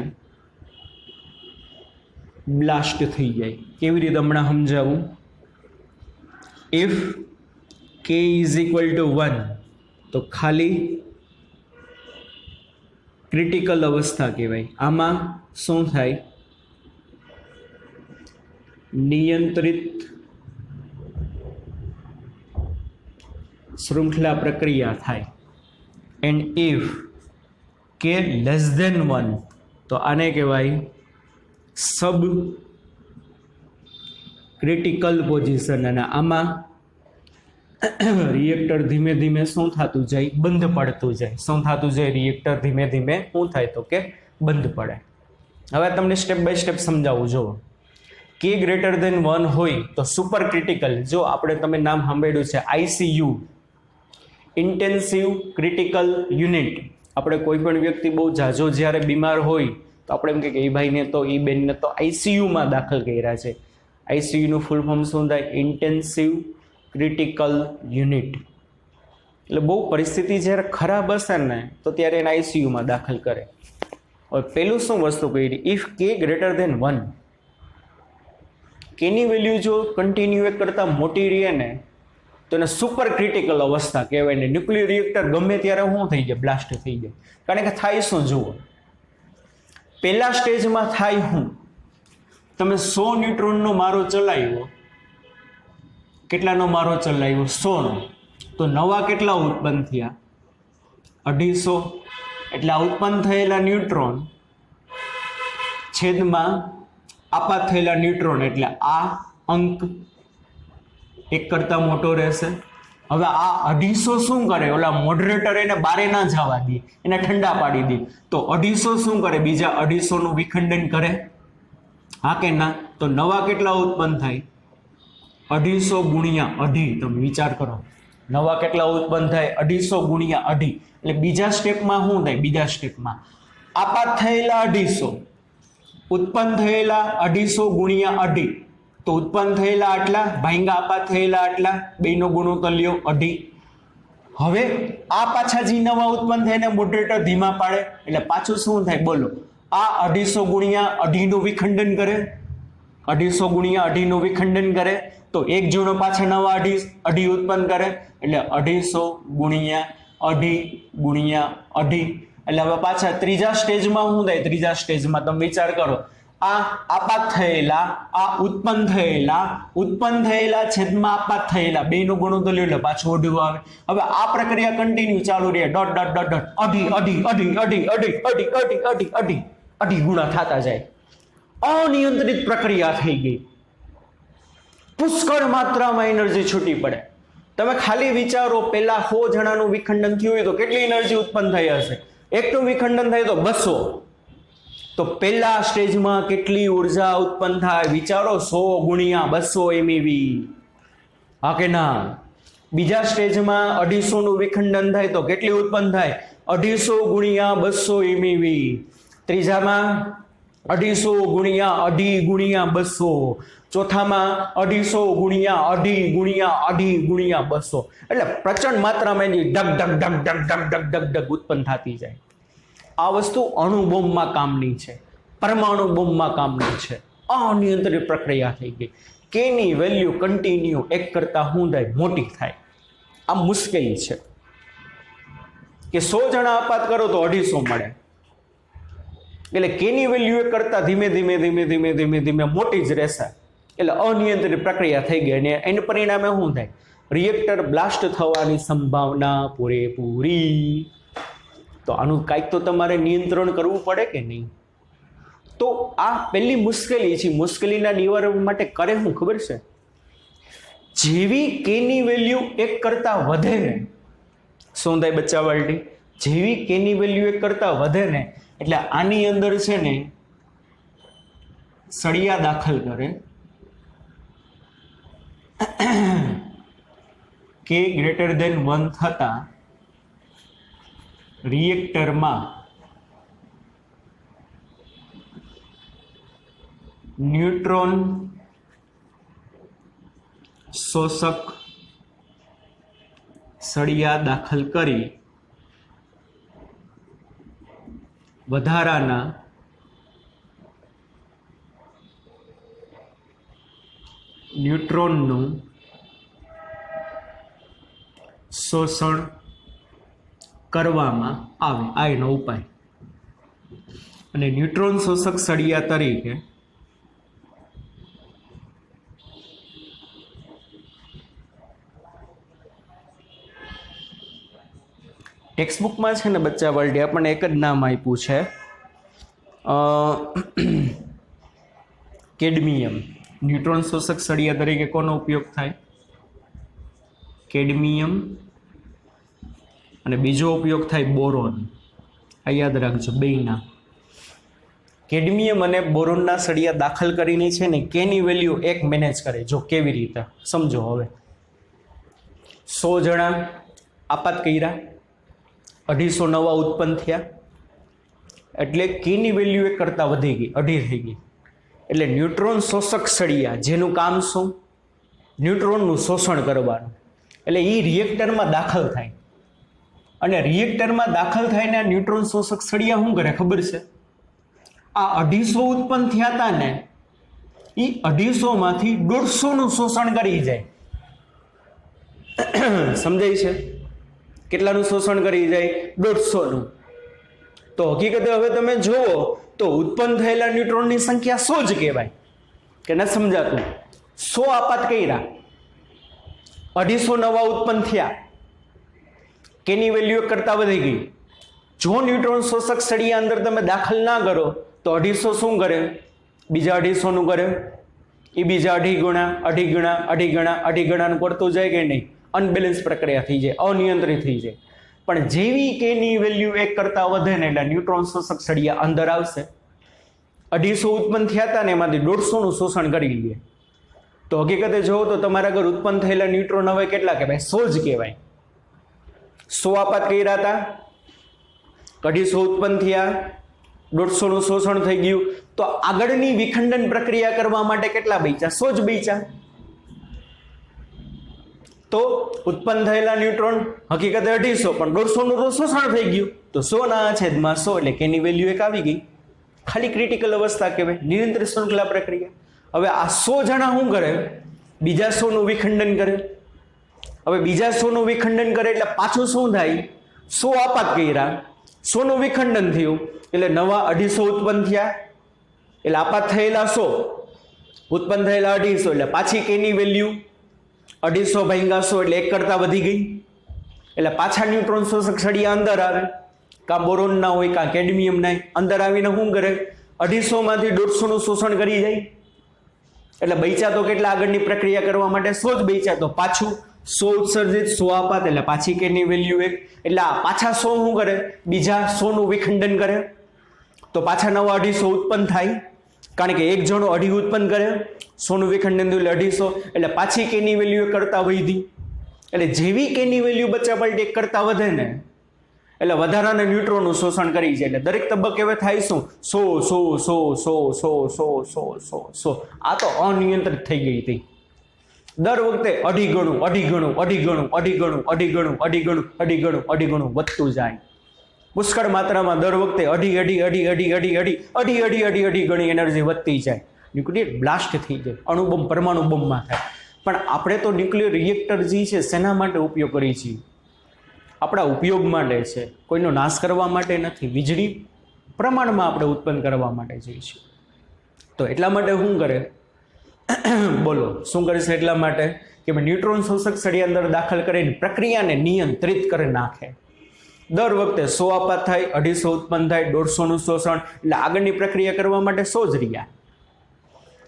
બ્લાસ્ટ થઈ જાય. કેવી રીતે હમણાં સમજાવું? ઇફ કે ઇઝ ઇક્વલ ટુ 1, તો ખાલી ક્રિટિકલ અવસ્થા કહેવાય. આમાં શું થાય? નિયંત્રિત શૃંખલા પ્રક્રિયા થાય. એન્ડ ઇફ કે લેસ ધેન 1, તો આને કહેવાય સબ ક્રિટિકલ પોઝિશન. અને આમાં રિએક્ટર ધીમે ધીમે શું થતું જાય? બંધ પડતું જાય. શું થતું જાય? રિએક્ટર ધીમે ધીમે શું થાય? તો કે બંધ પડે. હવે તમને સ્ટેપ બાય સ્ટેપ સમજાવું. જુઓ, કે ગ્રેટર ધેન 1 હોય તો સુપર ક્રિટિકલ. જો આપણે તમે નામ સાંભળ્યું છે ICU, ઇન્ટેન્સિવ ક્રિટિકલ યુનિટ. આપણે કોઈ પણ વ્યક્તિ બહુ ઝાઝો જ્યારે બીમાર હોય તો આપણે એમ કે એ ભાઈને તો એ બેનને તો ICUમાં દાખલ કર્યા છે. ICUનું ફૂલ ફોર્મ શું થાય? Intensive critical unit. એટલે બહુ પરિસ્થિતિ જ્યારે ખરાબ હશે ને તો ત્યારે એને ICUમાં દાખલ કરે. હવે પેલું શું વસ્તુ કરી? ઇફ કે ગ્રેટર ધેન 1, કેની વેલ્યુ જો કન્ટિન્યુ એક કરતાં મોટી રહે ને તો એને સુપર ક્રિટિકલ અવસ્થા કહેવાય. ને ન્યુક્લિયર રિએક્ટર ગમે ત્યારે શું થઈ જાય? બ્લાસ્ટ થઈ જાય. કારણ કે થાય શું? જુઓ, પહેલા સ્ટેજમાં થાય શું? તમે 100 ન્યુટ્રોનનો મારો ચલાવ્યો. કેટલાનો મારો ચલાવ્યો? 100નો. તો નવા કેટલા ઉત્પન્ન થયા? 250. એટલે આ ઉત્પન્ન થયેલા ન્યુટ્રોન છેદમાં આપાત થયેલા ન્યુટ્રોન, એટલે આ અંક એક કરતા મોટો રહેશે. હવે આ 250 શું કરે? ઓલા મોડરેટર એને બારે ના જવા દે, એને ઠંડા પાડી દે. તો 250 શું કરે? બીજા 250 નું વિખંડન કરે. હા કે ના? તો નવા કેટલા ઉત્પન્ન થાય? 250 ગુણ્યા 2.5. તમે વિચાર કરો, નવા કેટલા ઉત્પન્ન થાય? 250 ગુણ્યા 2.5. એટલે બીજા સ્ટેપમાં શું થાય? બીજા સ્ટેપમાં આપાત થયેલા 250 ઉત્પન્ન થયેલા 250 ગુણ્યા 2.5. તો ઉત્પન્ન થયેલા આટલા ભાંગા આપાત થયેલા આટલા, બેનો ગુણોત્તર લ્યો 2.5. હવે આ પાછા જે નવા ઉત્પન્ન થઈને મોડરેટર ધીમા પાડે એટલે પાછું શું થાય? બોલો, આ 250 ગુણ્યા 2.5 નું વિખંડન કરે. 250 ગુણ્યા 2.5 નું વિખંડન કરે તો એક જણો પાછા નવા 2.5 ઉત્પન્ન કરે. એટલે 250 ગુણ્યા 2.5 ગુણ્યા 2.5. એટલે હવે પાછા ત્રીજા સ્ટેજમાં શું થાય? ત્રીજા સ્ટેજમાં તમે વિચાર કરો, આ આપાત થયેલા, આ ઉત્પન્ન થયેલા છેદમાં આપાત થયેલા, બેનો ગુણોત્તર લ્યો એટલે પાછું 2.5 આવે. હવે આ પ્રક્રિયા કન્ટિન્યુ ચાલુ રહે. ડોટ ડોટ ડોટ ડોટ 2.5 ગુણા થતા જાય. અનિયંત્રિત પ્રક્રિયા થઈ ગઈ. પુષ્કળ માત્રામાં એનર્જી છૂટી પડે. તમે ખાલી વિચારો, પહેલા 100 જણાનું વિખંડન થયું હોય તો કેટલી એનર્જી ઉત્પન્ન થઈ હશે? એકનું વિખંડન થાય તો 200. તો પહેલા સ્ટેજમાં કેટલી ઉર્જા ઉત્પન્ન થાય? વિચારો, 100 ગુણ્યા 200 MeV. હા કે ના? બીજા સ્ટેજમાં 250 નું વિખંડન થાય તો કેટલી ઉત્પન્ન થાય? 250 ગુણ્યા 200 MeV. ત્રીજામાં 250 ગુણ્યા 2.5 ગુણ્યા 200. ચોથામાં 250 ગુણ્યા 2.5 ગુણ્યા 2.5 ગુણ્યા 200. એટલે પ્રચંડ માત્રામાં એની ડગ ડગ ડગ ડગ ડગ ડગ ડગ ડગ ઉત્પન્ન થતી જાય. આ વસ્તુ અણુ બોમ્બમાં કામની છે, પરમાણુ બોમ્બમાં કામની છે. અનિયંત્રિત પ્રક્રિયા થઈ ગઈ. કેની વેલ્યુ કન્ટિન્યુ એક કરતા શું થાય? મોટી થાય. આ મુશ્કેલી છે કે 100 જણા આપાત કરો તો 250 મળે. એટલે કેની વેલ્યુ એક કરતા ધીમે ધીમે ધીમે ધીમે ધીમે ધીમે મોટી જ રહેશે. એટલે અનિયંત્રિત પ્રક્રિયા થઈ ગઈ અને એના પરિણામે શું થાય? રિએક્ટર બ્લાસ્ટ થવાની સંભાવના પૂરેપૂરી. તો આનું કાંઈક તો તમારે નિયંત્રણ કરવું પડે કે નહીં? તો આ પહેલી મુશ્કેલી છે. મુશ્કેલીના નિવારણ માટે કરે શું ખબર છે? જેવી કેની વેલ્યુ એક કરતા વધે ને, શું થાય બચ્ચા વાલટી? જેવી કેની વેલ્યુ એક કરતા વધે ને એટલે આની અંદર છે ને સળિયા દાખલ કરે કે ગ્રેટર ધેન 1 થતા રિએક્ટરમાં ન્યુટ્રોન શોષક સળિયા દાખલ કરી વધારાના ન્યુટ્રોનનું શોષણ કરવામાં આવે. આ એનો ઉપાય. અને ન્યુટ્રોન શોષક સળિયા તરીકે ટેક્સ્ટબુકમાં છે ને બચ્ચા વર્લ્ડે આપણને એક જ નામ આપ્યું છે, કેડમિયમ. ન્યુટ્રોન શોષક સળિયા તરીકે કોનો ઉપયોગ થાય? કેડમિયમ. અને બીજો ઉપયોગ થાય બોરોન. આ યાદ રાખજો બેયના. કેડમિયમ અને બોરોનના સળિયા દાખલ કરીને છે ને કેની વેલ્યુ એક મેનેજ કરે. જો કેવી રીતે સમજો. હવે 100 જણા આપાત કર્યા, 250 નવા ઉત્પન્ન થયા, એટલે કેની વેલ્યુ એક કરતાં વધી ગઈ, 2.5 થઈ ગઈ. એટલે ન્યુટ્રોન શોષક સળિયા જેનું કામ શું? ન્યુટ્રોનનું શોષણ કરવાનું. એટલે એ રિએક્ટરમાં દાખલ થાય. અને રિએક્ટરમાં દાખલ થઈને ન્યુટ્રોન શોષક સળિયા શું કરે ખબર છે? આ 250 ઉત્પન્ન થયા હતા ને, એ 250માંથી 150નું શોષણ કરી જાય. સમજાય છે? કેટલાનું શોષણ કરી જાય? 150નું. તો હકીકતે હવે તમે જુઓ તો ઉત્પન્ન થયેલા ન્યુટ્રોનની સંખ્યા 100 જ કહેવાય. કે ન સમજાતું? 100 આપાત કર્યા, 250 નવા ઉત્પન્ન થયા, કેની વેલ્યુ કરતાં વધી ગઈ. જો ન્યુટ્રોન શોષક સળિયા અંદર તમે દાખલ ના કરો તો 250 શું કરે? બીજા 250નું કરે. એ બીજા 2.5 ગણા 2.5 ગણા 2.5 ગણા 2.5 ગણાનું કરતું જાય કે નહીં? અનબેલેન્સ પ્રક્રિયા થઈ જાય, અનિયંત્રિત થઈ જાય. પણ જેવી કેની વેલ્યુ 1 કરતાં વધે ને એટલે ન્યુટ્રોન શોષક સળિયા અંદર આવશે. 250 ઉત્પન્ન થયા હતા ને એમાંથી 150નું શોષણ કરી લે. તો હકીકતે જોવો તો તમારા ઘર ઉત્પન્ન થયેલા ન્યુટ્રોન હવે કેટલા કહેવાય? 100 જ કહેવાય. 100 આપાત કર્યા હતા, 250 ઉત્પન્ન થયા, 150નું શોષણ થઈ ગયું. તો આગળની વિખંડન પ્રક્રિયા કરવા માટે કેટલા બચ્યા? 100 જ બચ્યા. તો ઉત્પન્ન થયેલા ન્યુટ્રોન હકીકતે 250, પણ 150નું શોષણ થઈ ગયું. તો 100/100 એટલે કેની વેલ્યુ 1 આવી ગઈ. ખાલી ક્રિટિકલ અવસ્થા કહેવાય, નિરંતર શૃંખલા પ્રક્રિયા. હવે આ 100 જણા શું કરે? બીજા 100નું વિખંડન કરે. હવે બીજા 100નું વિખંડન કરે એટલે પાછું શું થાય? 100 આપાત કર્યા, 100નું વિખંડન થયું એટલે નવા 250 ઉત્પન્ન થયા. એટલે આપાત થયેલા 100, ઉત્પન્ન થયેલા 250, એટલે પાછી કેની વેલ્યુ 250/100 એટલે 1 કરતાં વધી ગઈ. એટલે પાછા ન્યુટ્રોન શોષક સળિયા અંદર આવે. કાં બોરોન ના હોય કાં કેડમિયમ ના. અંદર આવીને શું કરે? 250માંથી 150નું શોષણ કરી જાય. એટલે બચ્યા તો કેટલા? આગળની પ્રક્રિયા કરવા માટે 100 જ બચ્યા. તો પાછું 100 ઉત્સર્જિત, 100 આપાત, એટલે પાછી કેની વેલ્યુ 1. એટલે આ પાછા 100 શું કરે? બીજા 100નું વિખંડન કરે. તો પાછા નવા 250 ઉત્પન્ન થાય. કારણ કે એક જણો 2.5 ઉત્પન્ન કરે, 100નું વિખંડન થયું એટલે 250, એટલે પાછી કેની વેલ્યુ 1 કરતાં વધી. એટલે જેવી કેની વેલ્યુ બચ્ચા પલટી 1 કરતાં વધે ને એટલે વધારાના ન્યુટ્રોનનું શોષણ કરી જાય. એટલે દરેક તબક્કે હવે થાય શું? 100. આ તો અનિયંત્રિત થઈ ગઈ હતી. દર વખતે 2.5 ગણું 2.5 ગણું 2.5 ગણું 2.5 ગણું 2.5 ગણું 2.5 ગણું 2.5 ગણું 2.5 ગણું વધતું જાય. પુષ્કળ માત્રામાં દર વખતે 2.5 ગણી એનર્જી વધતી જાય. ન્યુક્લિયર બ્લાસ્ટ થઈ જાય, અણુબોમ્બ પરમાણુ બોમ્બમાં થાય. પણ આપણે તો ન્યુક્લિયર રિએક્ટર જે છે શેના માટે ઉપયોગ કરીએ છીએ? આપણા ઉપયોગ માટે છે, કોઈનો નાશ કરવા માટે નથી. વીજળી પ્રમાણમાં આપણે ઉત્પન્ન કરવા માટે જોઈએ છીએ. તો એટલા માટે શું કરે? બોલો શું કરે છે? એટલા માટે કે ન્યુટ્રોન શોષક સળિયા અંદર દાખલ કરીને પ્રક્રિયાને નિયંત્રિત કરી નાખે. દર વખતે 100 આપાત થાય, 250 ઉત્પન્ન થાય, 150નું શોષણ. એટલે આગળની પ્રક્રિયા કરવા માટે 100 જ રહ્યા.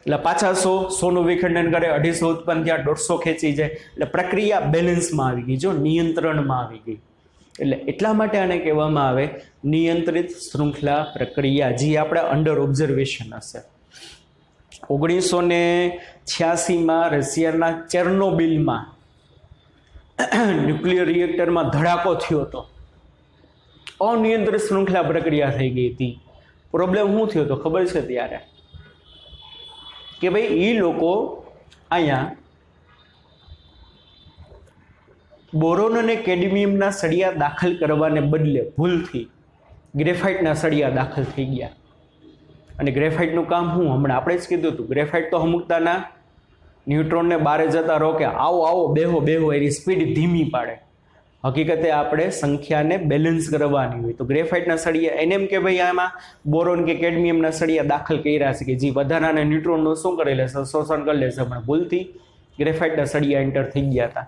એટલે પાછા 100નું વિખંડન કરે, 250 ઉત્પન્ન થયા, 150 ખેંચી જાય. એટલે પ્રક્રિયા બેલેન્સમાં આવી ગઈ, જો નિયંત્રણમાં આવી ગઈ. એટલે એટલા માટે આને કહેવામાં આવે નિયંત્રિત શૃંખલા પ્રક્રિયા, જે આપણા અંડર ઓબ્ઝર્વેશન હશે. 1986માં રશિયાના ચેર્નોબિલમાં ન્યુક્લિયર રિએક્ટરમાં ધડાકો થયો હતો. અનિયંત્રિત શૃંખલા પ્રક્રિયા થઈ ગઈ હતી. પ્રોબ્લેમ શું થયો હતો ખબર છે ત્યારે? કે ભાઈ એ લોકો અહીંયા બોરોન અને કેડમિયમના સળિયા દાખલ કરવાને બદલે ભૂલથી ગ્રેફાઇટના સળિયા દાખલ થઈ ગયા. અને ગ્રેફાઇટનું કામ શું? હમણાં આપણે જ કીધું હતું, ગ્રેફાઇટ તો અમુકતાના ન્યુટ્રોનને બારે જતા રોકે, આવો આવો બેહો બેહો, એની સ્પીડ ધીમી પાડે. હકીકતે આપણે સંખ્યાને બેલેન્સ કરવાની હોય તો ગ્રેફાઇટના સળિયા એને એમ કે ભાઈ આમાં બોરોન કે કેડમિયમના સળિયા દાખલ કર્યા છે કે જે વધારાના ન્યુટ્રોનનું શું કરી લેશે? શોષણ કરી લેશે. પણ ભૂલથી ગ્રેફાઇટના સળિયા એન્ટર થઈ ગયા હતા.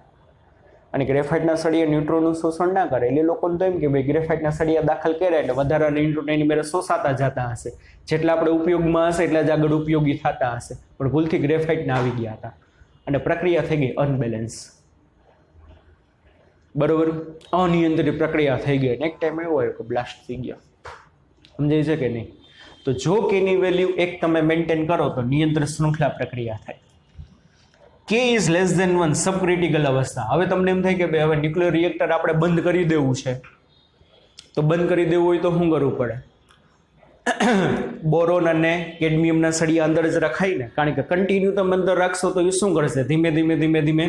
અને ગ્રેફાઇટના સળિયા ન્યુટ્રોનનું શોષણ ના કરે એટલે લોકોને તો એમ કે ભાઈ ગ્રેફાઇટના સળિયા દાખલ કર્યા એટલે વધારાના ન્યુટ્રોન એની મેરે શોષાતા જતા હશે, જેટલા આપણે ઉપયોગમાં હશે એટલા જ આગળ ઉપયોગી થતા હશે. પણ ભૂલથી ગ્રેફાઇટના આવી ગયા હતા અને પ્રક્રિયા થઈ ગઈ અનબેલેન્સ. બરોબર, અનિયંત્રિત પ્રક્રિયા થઈ ગઈ. નેક્સ્ટ ટાઈમ એવો હોય કે બ્લાસ્ટ થઈ ગયા. સમજાય છે કે નહીં? તો જો કેની વેલ્યુ 1 તમે મેન્ટેન કરો તો નિયંત્રિત શૃંખલા પ્રક્રિયા થાય. કે ઇઝ લેસ ધેન 1 સબક્રિટિકલ અવસ્થા. હવે તમને એમ થાય કે ભાઈ હવે ન્યુક્લિયર રિએક્ટર આપણે બંધ કરી દેવું છે, તો બંધ કરી દેવું હોય તો શું કરવું પડે? બોરોન અને કેડમિયમના સળિયા અંદર જ રખાય ને, કારણ કે કન્ટિન્યુ તમે અંદર રાખશો તો એ શું કરશે? ધીમે ધીમે ધીમે ધીમે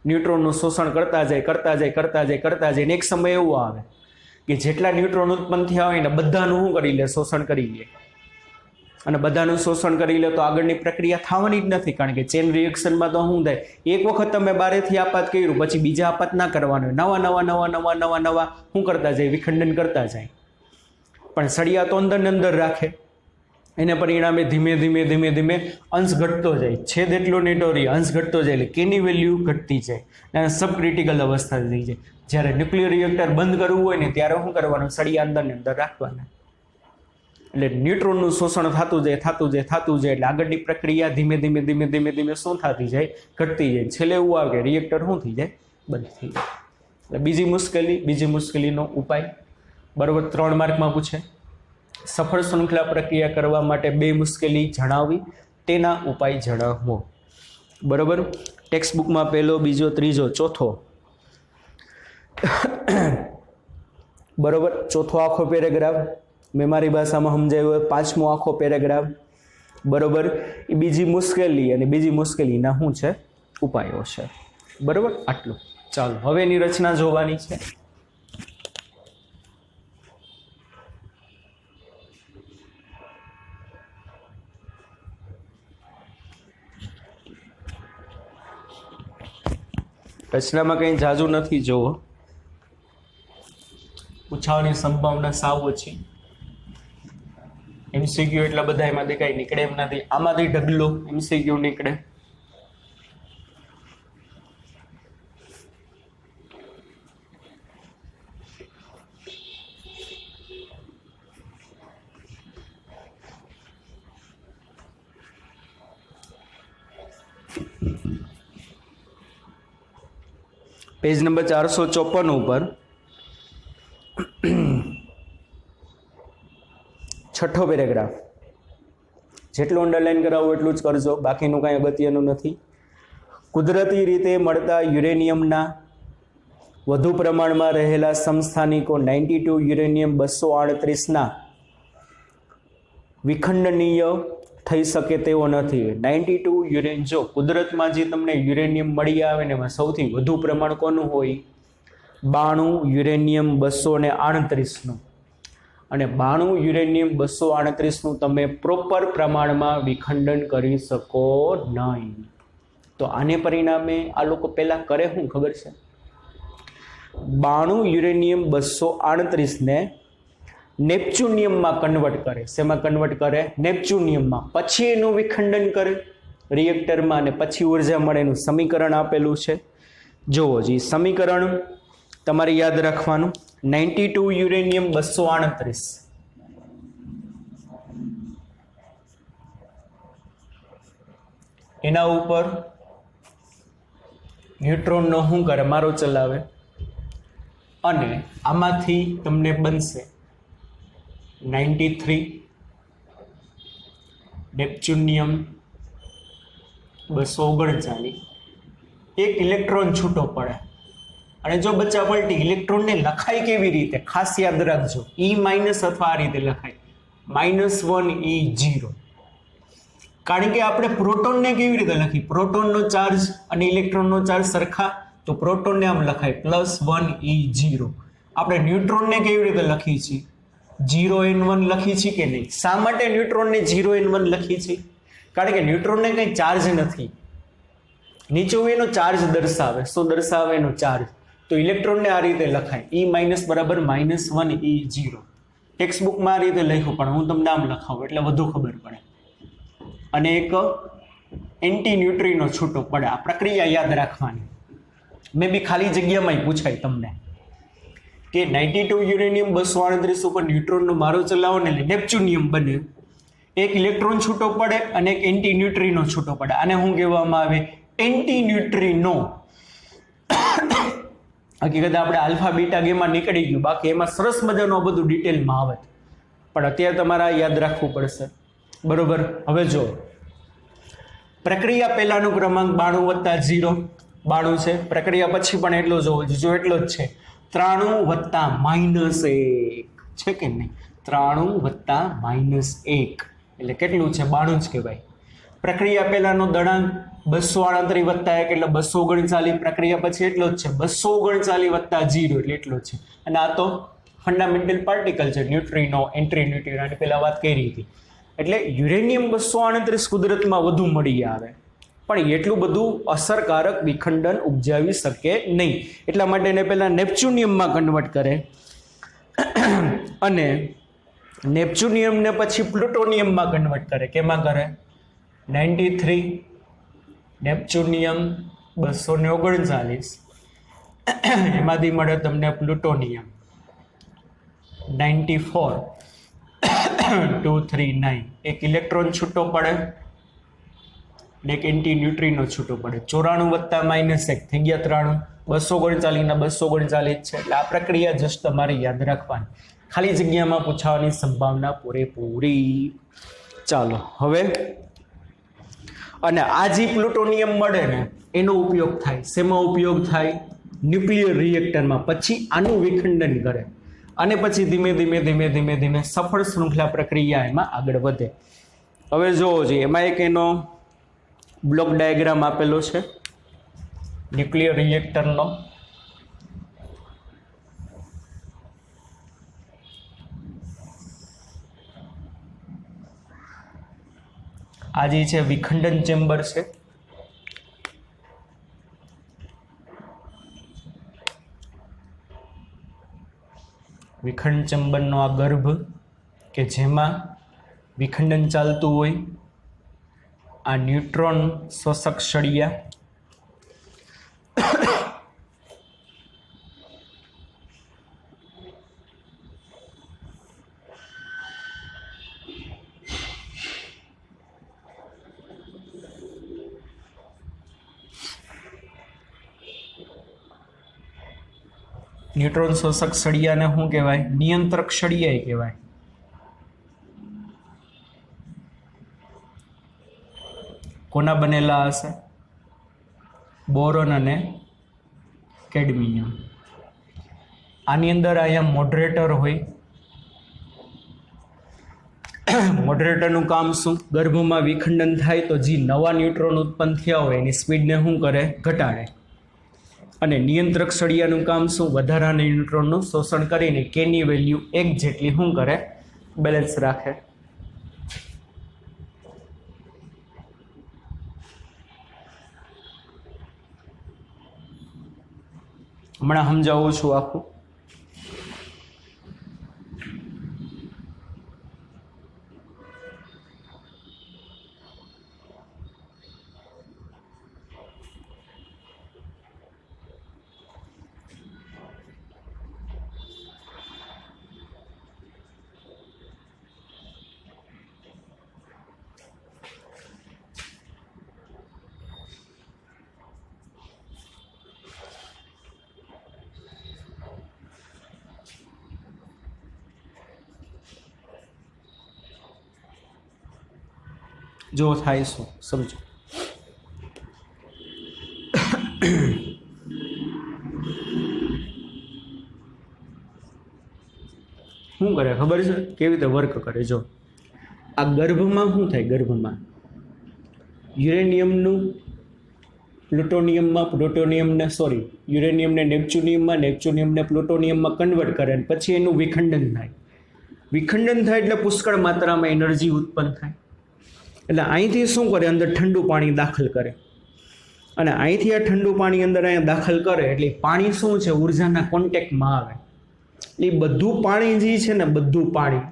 ન્યુટ્રોનનું શોષણ કરતા જાય કરતા જાય કરતા જાય કરતા જાય. એક સમય એવો આવે કે જેટલા ન્યુટ્રોન ઉત્પન્ન થયા હોય ને બધાનું શું કરી લે? શોષણ કરી લે. અને બધાનું શોષણ કરી લે તો આગળની પ્રક્રિયા થવાની જ નથી, કારણ કે ચેન રિએક્શનમાં તો શું થાય? એક વખત તમે બારેથી આપાત કર્યું પછી બીજા આપાત ના કરવાનું, નવા નવા નવા નવા નવા નવા શું કરતા જાય? વિખંડન કરતા જાય. પણ સળિયા તો અંદર ને અંદર રાખે, એને પરિણામે ધીમે ધીમે ધીમે ધીમે અંશ ઘટતો જાય. છેદ એટલો નેટો રહે, અંશ ઘટતો જાય એટલે કેની વેલ્યુ ઘટતી જાય અને સબ ક્રિટિકલ અવસ્થા થઈ જાય. જ્યારે ન્યુક્લિયર રિએક્ટર બંધ કરવું હોય ને ત્યારે શું કરવાનું? સળિયા અંદર ને અંદર રાખવાના. એટલે ન્યુટ્રોનનું શોષણ થતું જાય થતું જાય થતું જાય એટલે આગળની પ્રક્રિયા ધીમે ધીમે ધીમે ધીમે ધીમે શું થતી જાય? ઘટતી જાય. છેલ્લે એવું આવે કે રિએક્ટર શું થઈ જાય? બંધ થઈ જાય. એટલે બીજી મુશ્કેલીનો ઉપાય, બરોબર, 3 માર્કમાં પૂછે. સફળ શૃંખલા પ્રક્રિયા કરવા માટે 2 મુશ્કેલી જણાવી, તેના ઉપાય જણાવો. બરોબર, ટેક્સ્ટ બુકમાં પહેલો, બીજો, ત્રીજો, ચોથો. બરોબર, ચોથો આખો પેરેગ્રાફ મેં મારી ભાષામાં સમજાવ્યો હોય, 5મો આખો પેરેગ્રાફ. બરોબર, એ બીજી મુશ્કેલી અને બીજી મુશ્કેલીના શું છે? ઉપાયો છે. બરોબર, આટલું. ચાલો હવે એની રચના જોવાની છે. રચનામાં કંઈ જાજુ નથી જોવો, પૂછાવાની સંભાવના સાવ ઓછી. MCQ એટલા બધા એમાંથી કઈ નીકળે એમ નથી. આમાંથી ઢગલો MCQ નીકળે. પેજ નંબર 454 ઉપર છઠ્ઠો પેરેગ્રાફ. જેટલું અંડરલાઈન કરાવો એટલું જ કરજો, બાકીનું કાંઈ અગત્યનું નથી. કુદરતી રીતે મળતા યુરેનિયમના વધુ પ્રમાણમાં રહેલા સમસ્થાનિકો 92 યુરેનિયમ 238ના વિખંડનીય થઈ શકે તેવો નથી. 92 યુરેનિયમ, જો કુદરતમાં જે તમને યુરેનિયમ મળી આવે ને એમાં સૌથી વધુ પ્રમાણ કોનું હોય? 92 યુરેનિયમ 238નું. અને 92 યુરેનિયમ 238નું તમે પ્રોપર પ્રમાણમાં વિખંડન કરી શકો નહીં. તો આને પરિણામે આ લોકો પહેલાં કરે શું ખબર છે? 92 યુરેનિયમ 238ને નેપ્ચ્યુનિયમમાં કન્વર્ટ કરે. શેમાં કન્વર્ટ કરે? નેપ્ચ્યુનિયમમાં. પછી એનું વિખંડન કરે રિએક્ટરમાં અને પછી ઉર્જા મળે. એનું સમીકરણ આપેલું છે, જુઓ જી. સમીકરણ તમારે યાદ રાખવાનું. 92 યુરેનિયમ 238 એના ઉપર ન્યુટ્રોનનો શું કરે? મારો ચલાવે. અને આમાંથી તમને બનશે 93 નેપ્ચ્યુનિયમ 239 એક ઇલેક્ટ્રોન છૂટો પડે. અને જો બચ્ચા પલટી ઇલેક્ટ્રોનને લખાય કેવી રીતે ખાસ યાદ રાખજો, E માઇનસ અથવા આ રીતે લખાય -1 E0. કારણ કે આપણે પ્રોટોનને કેવી રીતે લખી, પ્રોટોનનો ચાર્જ અને ઇલેક્ટ્રોનનો ચાર્જ સરખા, તો પ્રોટોનને આમ લખાય +1 E0. આપણે ન્યુટ્રોનને કેવી રીતે લખી છીએ, 0n1 લખી છીએ કે નહીં? શા માટે ન્યુટ્રોનને 0n1 લખી છે? કારણ કે ન્યુટ્રોનને કંઈ ચાર્જ નથી, નીચે એનો ચાર્જ દર્શાવે. શું દર્શાવે? એનો ચાર્જ. તો ઇલેક્ટ્રોનને આ રીતે લખાય E માઇનસ બરાબર -1 E0. ટેક્સ્ટ બુકમાં આ રીતે લખ્યું, પણ હું તમને આમ લખાવું એટલે વધુ ખબર પડે. અને એક એન્ટી ન્યુટ્રીનો છૂટો પડે. આ પ્રક્રિયા યાદ રાખવાની. મે બી ખાલી જગ્યામાં પૂછાય તમને કે 92 યુરેનિયમ 238 ઉપર ન્યુટ્રોનનો મારો ચલાવો ને એટલે નેપ્ચ્યુનિયમ બને. એક ઇલેક્ટ્રોન છૂટો પડે અને એક એન્ટી ન્યુટ્રીનો છૂટો પડે. આને શું કહેવામાં આવે? એન્ટી ન્યુટ્રીનો. હકીકત આપણે આલ્ફા બીટા ગેમા નીકળી ગયું, બાકી એમાં સરસ મજાનું બધું ડિટેલમાં આવે, પણ અત્યારે તમારે યાદ રાખવું પડશે. બરોબર. હવે જો પ્રક્રિયા પહેલાનો ક્રમાંક 92 + 0 92 છે. પ્રક્રિયા પછી પણ એટલો જ હોવો જોઈએ, એટલો જ છે. 93 + -1 છે કે નહીં? 93 - 1 એટલે કેટલું છે? 92 જ કહેવાય. પ્રક્રિયા પહેલાનો દળાંક 238 + 1 એટલે 239. પ્રક્રિયા પછી એટલો જ છે, 239 + 0 એટલે એટલો જ છે. અને આ તો ફંડામેન્ટલ પાર્ટિકલ છે, ન્યુટ્રીનો, એન્ટી ન્યુટ્રીનો, આની પહેલા વાત કરી હતી. એટલે યુરેનિયમ 238 કુદરતમાં વધુ મળી આવે, પણ એટલું બધું અસરકારક વિખંડન ઉપજાવી શકે નહીં. એટલા માટે એને પહેલા નેપ્ચ્યુનિયમમાં કન્વર્ટ કરે અને નેપ્ચ્યુનિયમને પછી પ્લુટોનિયમમાં કન્વર્ટ કરે. કેમાં કરે? 93 નેપ્ચ્યુનિયમ 239 એમાંથી મળે તમને પ્લુટોનિયમ 94 239. એક ઇલેક્ટ્રોન છૂટો પડે ને એક એન્ટી ન્યુટ્રીનો છૂટો પડે. 94 - -1 થઈ ગયા 93. 239 ના 239 છે. એટલે આ પ્રક્રિયા જસ્ટ તમારે યાદ રાખવાની, ખાલી જગ્યામાં પૂછાવાની સંભાવના પૂરેપૂરી. ચાલો હવે, અને આ જે પ્લુટોનિયમ મળે ને એનો ઉપયોગ થાય. શેમાં ઉપયોગ થાય? ન્યુક્લિયર રિએક્ટરમાં. પછી આનું વિખંડન કરે અને પછી ધીમે ધીમે સફળ શૃંખલા પ્રક્રિયા એમાં આગળ વધે. હવે જોવો જોઈએ, એમાં એક એનો બ્લોક ડાયાગ્રામ આપેલો છે ન્યુક્લિયર રિએક્ટરનો. આ જે છે વિખંડન ચેમ્બર છે. વિખંડન ચેમ્બરનો આ ગર્ભ કે જેમાં વિખંડન ચાલતું હોય. આ ન્યુટ્રોન શોષક સળિયા, ન્યુટ્રોન શોષક સળિયાને શું કહેવાય? નિયંત્રક સળિયા કહેવાય. કોના બનેલા હશે? બોરોન અને કેડમિયમ. આની અંદર અહીંયા મોડરેટર હોય. મોડરેટરનું કામ શું? ગર્ભમાં વિખંડન થાય તો જે નવા ન્યુટ્રોન ઉત્પન્ન થયા હોય એની સ્પીડને શું કરે? ઘટાડે. અને નિયંત્રક સળિયાનું કામ શું? વધારાના ન્યુટ્રોનનું શોષણ કરીને કેની વેલ્યુ 1 જેટલી શું કરે? બેલેન્સ રાખે. હમણાં સમજાવું છું આખું. જો થાય શું સમજો. શું કરે ખબર છે કેવી રીતે વર્ક કરે? જો આ ગર્ભમાં શું થાય, ગર્ભમાં યુરેનિયમનું પ્લુટોનિયમને યુરેનિયમને નેપ્ચ્યુનિયમને પ્લુટોનિયમમાં કન્વર્ટ કરે અને પછી એનું વિખંડન થાય. વિખંડન થાય એટલે પુષ્કળ માત્રામાં એનર્જી ઉત્પન્ન થાય. એટલે અહીંથી શું કરે, અંદર ઠંડુ પાણી દાખલ કરે અને અહીંથી આ ઠંડુ પાણી અંદર અહીંયા દાખલ કરે એટલે પાણી શું છે, ઉર્જાના કોન્ટેક્ટમાં આવે. એટલે બધું પાણી જે છે ને, બધું પાણી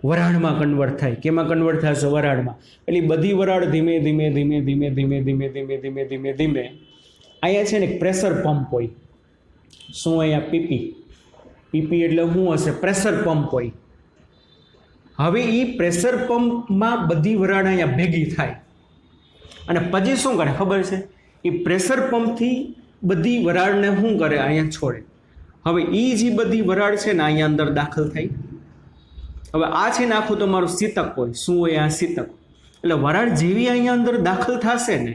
વરાળમાં કન્વર્ટ થાય. કેમાં કન્વર્ટ થશે? વરાળમાં. એટલે બધી વરાળ ધીમે ધીમે ધીમે ધીમે ધીમે ધીમે ધીમે ધીમે ધીમે ધીમે અહીંયા છે ને એક પ્રેશર પંપ હોય. શું અહીંયા? પીપી એટલે શું હશે? પ્રેશર પંપ હોય. હવે એ પ્રેશર પંપમાં બધી વરાળ અહીંયા ભેગી થાય અને પછી શું કરે ખબર છે? એ પ્રેશર પંપથી બધી વરાળને શું કરે? અહીંયા છોડે. હવે એ જે બધી વરાળ છે ને અહીંયા અંદર દાખલ થાય. હવે આ છે ને આખું તમારું શીતક હોય. શું હોય? આ શીતક. એટલે વરાળ જેવી અહીંયા અંદર દાખલ થશે ને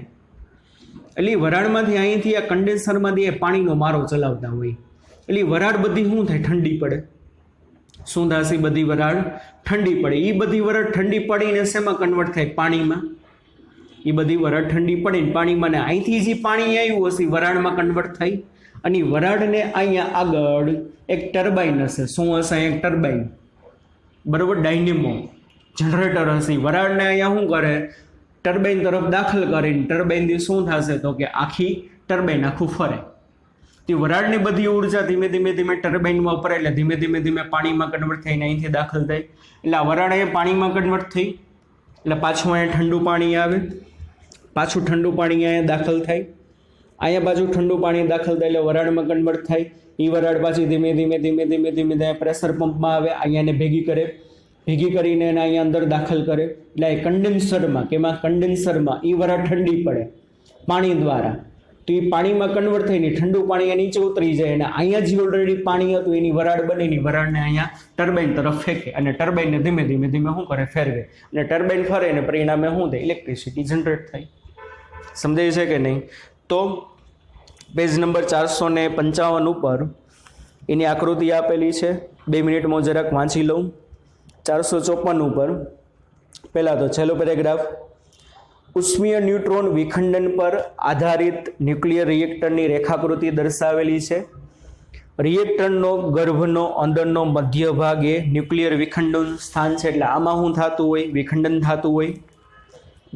એટલે વરાળમાંથી અહીંથી આ કન્ડેન્સરમાંથી એ પાણીનો મારો ચલાવતા હોય. એટલે વરાળ બધી શું થાય? ઠંડી પડે. શું થશે? બધી વરાળ ઠંડી પડે. એ બધી વરાળ ઠંડી પડીને શેમાં કન્વર્ટ થાય? પાણીમાં. એ બધી વરાળ ઠંડી પડીને પાણીમાં, ને અહીંથી જે પાણી આવ્યું હશે વરાળમાં કન્વર્ટ થાય અને વરાળને અહીંયા આગળ એક ટર્બાઇન હશે. શું હશે? એક ટર્બાઇન, બરાબર, ડાયનેમો જનરેટર હશે. વરાળને અહીંયા શું કરે? ટર્બાઇન તરફ દાખલ કરીને ટર્બાઇનથી શું થશે તો કે આખી ટર્બાઇન આખું ફરે. તે વરાળની બધી ઉર્જા ધીમે ધીમે ધીમે ટર્બાઇનમાં વપરાય એટલે ધીમે ધીમે ધીમે પાણીમાં કન્વર્ટ થઈને અહીંથી દાખલ થાય. એટલે આ વરાળ અહીંયા પાણીમાં કન્વર્ટ થઈ એટલે પાછું અહીંયા ઠંડુ પાણી આવે. પાછું ઠંડુ પાણી અહીંયા દાખલ થાય. અહીંયા પાછું ઠંડુ પાણી દાખલ થાય એટલે વરાળમાં કન્વર્ટ થાય. એ વરાળ પાછી ધીમે ધીમે ધીમે ધીમે ધીમે ધીમે પ્રેશર પંપમાં આવે. અહીંયાને ભેગી કરે. ભેગી કરીને એને અહીંયા અંદર દાખલ કરે એટલે એ કન્ડેન્સરમાં, કેમાં? કન્ડેન્સરમાં એ વરાળ ઠંડી પડે પાણી દ્વારા. તો એ પાણીમાં કન્વર્ટ થઈને ઠંડુ પાણી નીચે ઉતરી જાય અને અહીંયા જે ઓલરેડી પાણી હતું એની વરાળ બનીને વરાળને અહીંયા ટર્બાઇન તરફ ફેંકે અને ટર્બાઇનને ધીમે ધીમે ધીમે શું કરે? ફેરવે. અને ટર્બાઇન ફરે અને પરિણામે શું થાય? ઇલેક્ટ્રિસિટી જનરેટ થાય. સમજાય છે કે નહીં? તો પેજ નંબર 455 ઉપર એની આકૃતિ આપેલી છે. 2 મિનિટમાં જરાક વાંચી લઉં. 454 ઉપર પહેલાં તો છેલ્લો પેરેગ્રાફ. ઉષ્મીય ન્યુટ્રોન વિખંડન પર આધારિત ન્યુક્લિયર રિએક્ટરની રેખાકૃતિ દર્શાવેલી છે. રિએક્ટરનો ગર્ભનો અંદરનો મધ્ય ભાગ એ ન્યુક્લિયર વિખંડન સ્થાન છે. એટલે આમાં શું થતું હોય? વિખંડન થતું હોય,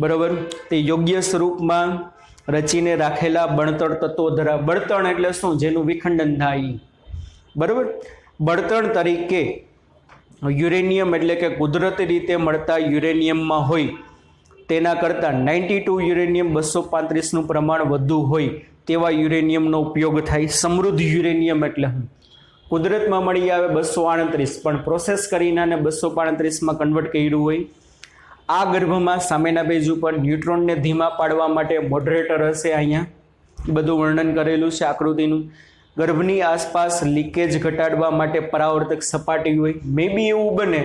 બરાબર. તે યોગ્ય સ્વરૂપમાં રચીને રાખેલા બળતણ તત્વો બળતણ એટલે શું? જેનું વિખંડન થાય, બરાબર. બળતણ તરીકે યુરેનિયમ એટલે કે કુદરતી રીતે મળતા યુરેનિયમમાં હોય તેના કરતાં 92 યુરેનિયમ 235નું પ્રમાણ વધુ હોય તેવા યુરેનિયમનો ઉપયોગ થાય. સમૃદ્ધ યુરેનિયમ એટલે શું? કુદરતમાં મળી આવે 238 પણ પ્રોસેસ કરીને 235માં કન્વર્ટ કર્યું હોય. આ ગર્ભમાં સામેના પેજ ઉપર ન્યુટ્રોનને ધીમા પાડવા માટે મોડરેટર હશે. અહીંયા બધું વર્ણન કરેલું છે આકૃતિનું. ગર્ભની આસપાસ લીકેજ ઘટાડવા માટે પરાવર્તક સપાટી હોય. મે બી એવું બને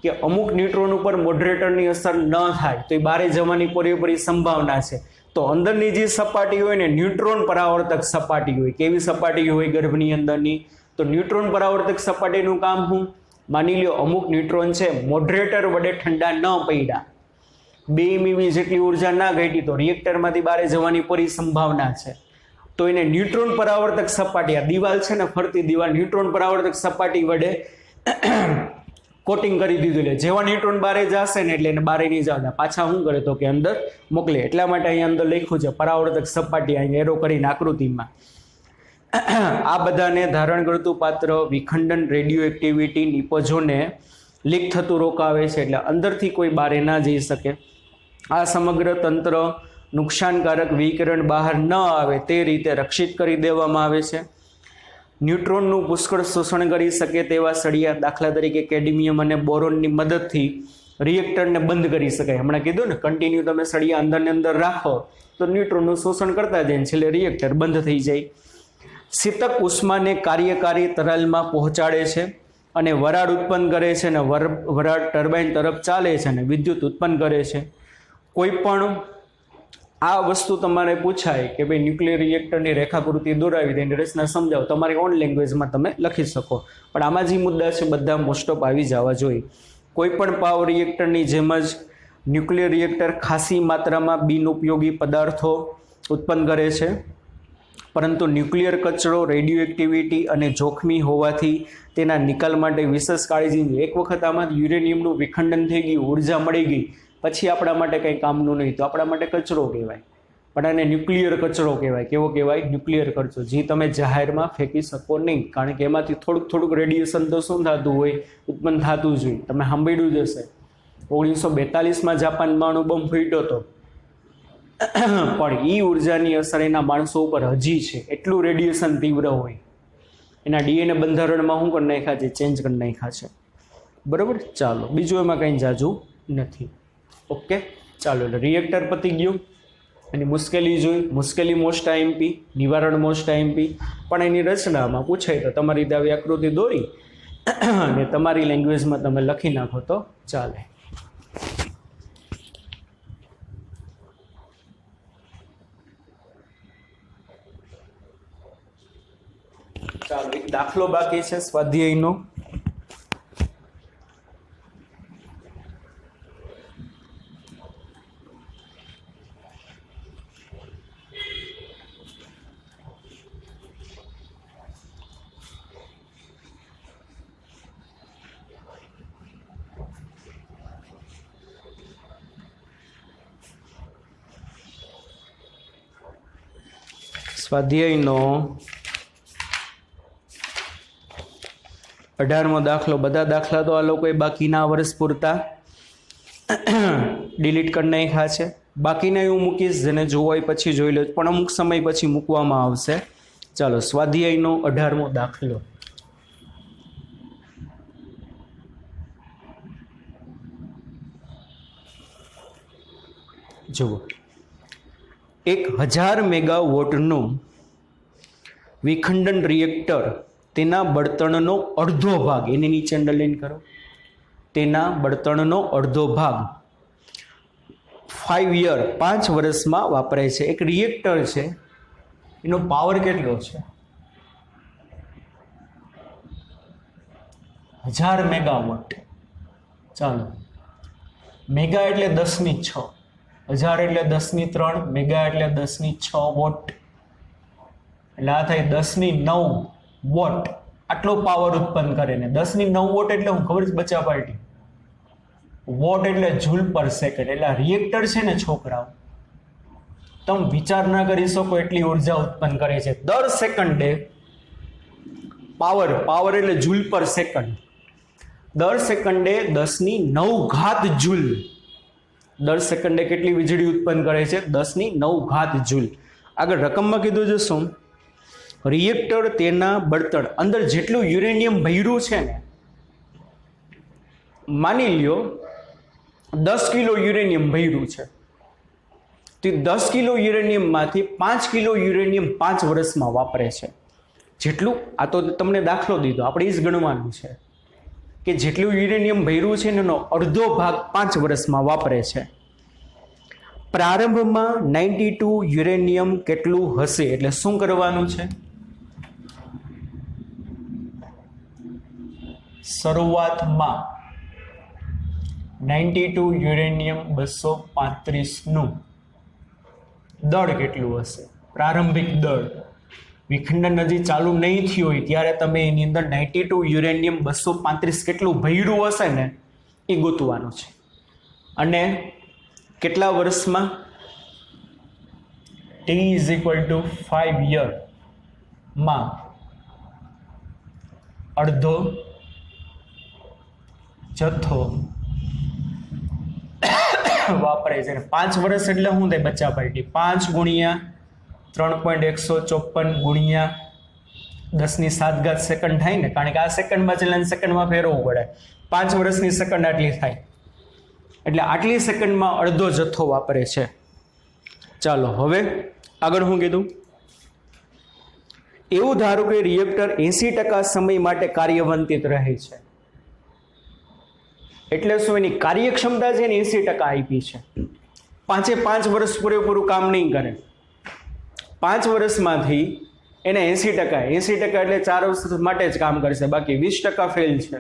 કે અમુક ન્યુટ્રોન ઉપર મોડરેટરની અસર ન થાય તો એ બહારે જવાની પૂરેપૂરી સંભાવના છે. તો અંદરની જે સપાટી હોય ને ન્યુટ્રોન પરાવર્તક સપાટી હોય. કેવી સપાટી હોય ગર્ભની અંદરની? તો ન્યુટ્રોન પરાવર્તક સપાટીનું કામ શું? માની લો અમુક ન્યુટ્રોન છે મોડરેટર વડે ઠંડા ન પડ્યા, 2 MeV જેટલી ઉર્જા ના ઘટી તો રિએક્ટરમાંથી બહાર જવાની પૂરી સંભાવના છે. તો એને ન્યુટ્રોન પરાવર્તક સપાટી, આ દિવાલ છે ને ફરતી દિવાલ, ન્યુટ્રોન પરાવર્તક સપાટી વડે કોટિંગ કરી દીધું. એટલે જેવા ન્યુટ્રોન બહાર જશે ને એટલે એને બહાર નહીં જવા, પાછા શું કરે તો કે અંદર મોકલે. એટલા માટે અહીંયા અંદર લખ્યું છે પરાવર્તક સપાટી, અહીંયા એરો કરીને આકૃતિમાં. આ બધાને ધારણ કરતું પાત્ર વિખંડન રેડિયો એક્ટિવિટી નિપજોને લીક થતું રોકાવે છે. એટલે અંદરથી કોઈ બહાર ના જઈ શકે. આ સમગ્ર તંત્ર નુકસાનકારક વિકિરણ બહાર ન આવે તે રીતે રક્ષિત કરી દેવામાં આવે છે. ન્યુટ્રોનનું પુષ્કળ શોષણ કરી શકે તેવા સળિયા, દાખલા તરીકે કેડમિયમ અને બોરોનની મદદથી રિએક્ટરને બંધ કરી શકાય. હમણાં કીધું ને કન્ટિન્યુ તમે સળિયા અંદરને અંદર રાખો તો ન્યુટ્રોનનું શોષણ કરતા જાય ને છેલ્લે રિએક્ટર બંધ થઈ જાય. શીતક ઉષ્માને કાર્યકારી તરલમાં પહોંચાડે છે અને વરાળ ઉત્પન્ન કરે છે અને વરાળ ટર્બાઇન તરફ ચાલે છે અને વિદ્યુત ઉત્પન્ન કરે છે. કોઈ પણ આ વસ્તુ તમારે પૂછાય કે ભાઈ ન્યુક્લિયર રિએક્ટરની રેખાકૃતિ દોરાવી દે, એની રચના સમજાવો, તમારી ઓન લેંગ્વેજમાં તમે લખી શકો. પણ આમાં જે મુદ્દા છે બધા મોસ્ટ ઓફ આવી જવા જોઈએ. કોઈ પણ પાવર રિએક્ટરની જેમ જ ન્યુક્લિયર રિએક્ટર ખાસી માત્રામાં બિનઉપયોગી પદાર્થો ઉત્પન્ન કરે છે, પરંતુ ન્યુક્લિયર કચરો રેડિયો એક્ટિવિટી અને જોખમી હોવાથી તેના નિકાલ માટે વિશેષ કાળજી. એક વખત આમાં યુરેનિયમનું વિખંડન થઈ ગયું, ઉર્જા મળી ગઈ, પછી આપણા માટે કંઈ કામનું નહીં, તો આપણા માટે કચરો કહેવાય. પણ આને ન્યુક્લિયર કચરો કહેવાય. કેવો કહેવાય? ન્યુક્લિયર કચરો, જે તમે જાહેરમાં ફેંકી શકો નહીં, કારણ કે એમાંથી થોડુંક રેડિયેશન તો શું થતું હોય, ઉત્પન્ન થતું જ હોય. તમે સાંભળ્યું જ હશે 1942માં જાપાનમાં અણુબોમ્બ ફૂટ્યો હતો, પણ એ ઉર્જાની અસર એના માણસો ઉપર હજી છે. એટલું રેડિયેશન તીવ્ર હોય. એના ડીએનએ બંધારણમાં શું કરી નાખ્યા છે? ચેન્જ કરી નાખ્યા છે. બરાબર, ચાલો, બીજું એમાં કંઈ જાજુ નથી. ઓકે, ચાલો, એટલે રિએક્ટર પતી ગયું. એની મુશ્કેલી જોઈ, મુશ્કેલી મોસ્ટ આઈએમપી, નિવારણ મોસ્ટ આઈએમપી. પણ એની રચનામાં પૂછાય તો તમારી રીતે આવી આકૃતિ દોરી અને તમારી લેંગ્વેજમાં તમે લખી નાખો તો ચાલે. ચાલો, એક દાખલો બાકી છે સ્વાધ્યાયનો. સ્વાધ્યાયનો 18મો દાખલો. બધા દાખલા તો આ લોકોએ બાકીના વર્ષ પૂરતા ડિલીટ કરી નાખ્યા છે. બાકીના હું મૂકીશ, જેને જોવો હોય પછી જોઈ લો, પણ અમુક સમય પછી મૂકવામાં આવશે. ચાલો, સ્વાધ્યાયનો 18મો દાખલો. જુઓ, 1000 મેગાવોટનું વિખંડન રિએક્ટર તેના બળતણનો અડધો ભાગ, એની નીચે અંડરલાઈન કરો, તેના બળતણનો અડધો ભાગ 5 યર 5 વર્ષમાં વાપરાય છે. એક રિએક્ટર છે, એનો પાવર કેટલો છે? 1000 મેગાવોટ. ચાલો, મેગા એટલે 10⁶, 1000 એટલે 10�3, મેગા એટલે 10⁶ વોટ, એટલે આ થાય 10⁹ વોટ. આટલો પાવર ઉત્પન્ન કરે ને 10⁹ વોટ એટલે હું ખબર છે બચા પાર્ટી? વોટ એટલે જૂલ પર સેકન્ડ. એટલે રિએક્ટર છે ને છોકરાઓ, તમે વિચાર ના કરી શકો એટલી ઉર્જા ઉત્પન્ન કરે છે દર સેકન્ડે. પાવર એટલે જૂલ પર સેકન્ડ. દર સેકન્ડે 10⁹ જૂલ. દર સેકન્ડે કેટલી વીજળી ઉત્પન્ન કરે છે? 10⁹ જૂલ. આગળ રકમમાં કીધું છે શું? રિએક્ટર તેના બળતણ અંદર જેટલું યુરેનિયમ ભર્યું છે ને, માની લ્યો 10 કિલો યુરેનિયમ ભર્યું છે, તો 10 કિલો યુરેનિયમમાંથી 5 કિલો યુરેનિયમ 5 વર્ષમાં વાપરે છે. જેટલું, આ તો તમને દાખલો દીધો, આપણે એ જ ગણવાનું છે કે જેટલું યુરેનિયમ ભર્યું છે એનો અડધો ભાગ 5 વર્ષમાં વાપરે છે. પ્રારંભમાં 92 યુરેનિયમ કેટલું હશે? એટલે શું કરવાનું છે? શરૂઆતમાં 92 યુરેનિયમ 235 નું દળ કેટલું હશે? પ્રારંભિક દળ. વિખંડન હજી ચાલુ નહીં થયું હોય ત્યારે તમે એની અંદર 92 યુરેનિયમ 235 કેટલું ભર્યું હશે ને એ ગોતવાનું છે. અને કેટલા વર્ષમાં? T = 5 યર માં અડધો જથ્થો વાપરે છે. 5 વર્ષ એટલે શું થાય બચ્ચા પાર્ટી? 5 ગુણ્યા 3.154 ગુણ્યા 10⁷ સેકન્ડ થાય ને, કારણ કે આ સેકન્ડમાં ચાલે સેકન્ડમાં ફેરવવું પડે. 5 વર્ષની સેકન્ડ આટલી થાય, એટલે આટલી સેકન્ડમાં અડધો જથ્થો વાપરે છે. ચાલો, હવે આગળ શું કીધું? એવું ધારો કે રિએક્ટર 80% સમય માટે કાર્યવંતિત રહે છે. એટલે શું? એની કાર્યક્ષમતા છે ને 80% આપી છે. પાંચ વર્ષ પૂરેપૂરું કામ નહીં કરે. 5 વર્ષમાંથી એને 80% એટલે 4 વર્ષ માટે જ કામ કરશે, બાકી 20% ફેલ છે.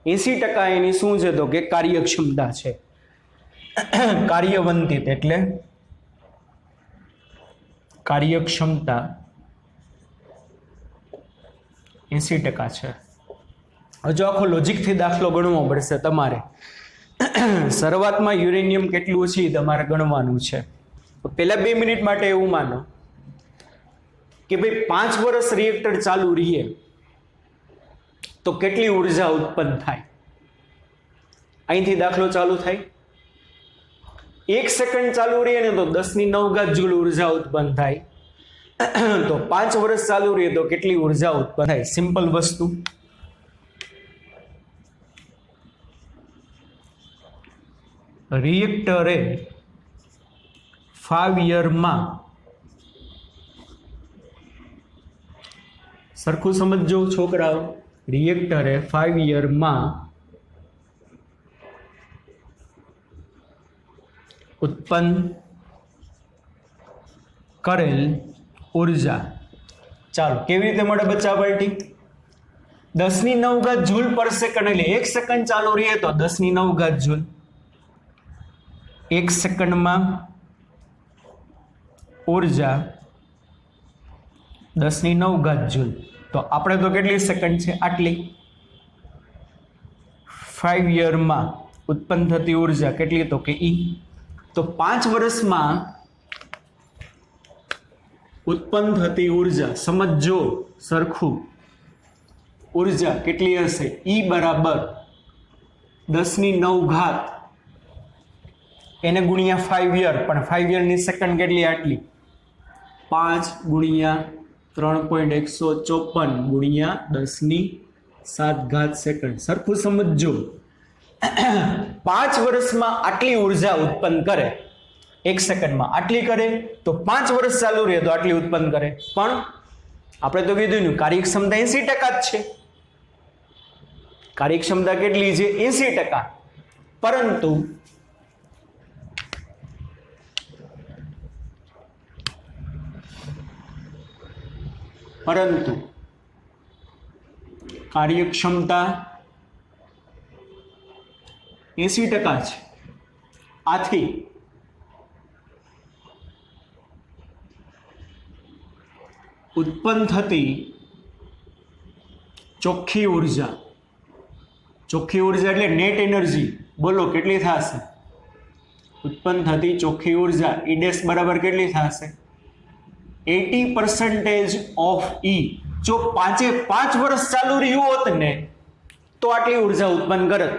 80% એની શું છે તો કે કાર્યક્ષમતા છે. કાર્યવંતિત એટલે કાર્યક્ષમતા 80% છે. હજુ આખો લોજિકથી દાખલો ગણવો પડશે તમારે. શરૂઆતમાં યુરેનિયમ કેટલું છે તમારે ગણવાનું છે. પહેલા 2 મિનિટ માટે એવું માનો કે ભાઈ 5 વર્ષ રિએક્ટર ચાલુ રહીએ તો કેટલી ઉર્જા ઉત્પન્ન થાય. અહીંથી દાખલો ચાલુ થાય. 1 સેકન્ડ ચાલુ રહીએ ને તો 10⁹ જૂલ ઉર્જા ઉત્પન્ન થાય. તો 5 વર્ષ ચાલુ રહીએ તો કેટલી ઉર્જા ઉત્પન્ન થાય. સિમ્પલ વસ્તુ. રિએક્ટરે 5 યરમાં, સરખું સમજો છોકરાઓ, રિએક્ટરે 5 યરમાં ઉત્પન્ન કરેલ ઉર્જા, ચાલો કેવી રીતે મળે બચ્ચા પાર્ટી? 10⁹ જૂલ પર સેકન્ડ, એટલે 1 સેકન્ડ ચાલુ રહીએ તો 10⁹ જૂલ. 1 સેકન્ડમાં ઉર્જા 10⁹ જૂલ. તો આપણે તો કેટલી સેકન્ડ છે? આટલી. 5 યરમાં ઉત્પન્ન થતી ઉર્જા કેટલી તો કે ઈ. તો 5 વર્ષમાં ઉત્પન્ન થતી ઉર્જા સમજો સરખું, ઉર્જા કેટલી હશે? ઈ બરાબર 10⁹ એને ગુણ્યા 5 યર, પણ 5 યરની સેકન્ડ કેટલી? આટલી. 5 ગુણ્યા 3.154 ગુણ્યા 10⁷ સેકન્ડ. સરખું સમજો. 5 વર્ષમાં આટલી ઉર્જા ઉત્પન્ન કરે, 1 સેકન્ડમાં આટલી કરે, તો 5 વર્ષ ચાલુ રહે તો આટલી ઉત્પન્ન કરે. પણ આપણે તો કીધું ને કાર્યક્ષમતા 80% જ છે. કાર્યક્ષમતા કેટલી છે? 80%. પરંતુ કાર્યક્ષમતા 80% છે. આથી ઉત્પન્ન થતી ચોખ્ખી ઉર્જા એટલે નેટ એનર્જી, બોલો કેટલી થશે? ઉત્પન્ન થતી ચોખ્ખી ઉર્જા E ડેશ બરાબર કેટલી થશે? 80% ઓફ E. જો 5 વર્ષ ચાલુ રહ્યું હોત ને તો આટલી ઉર્જા ઉત્પન્ન કરત.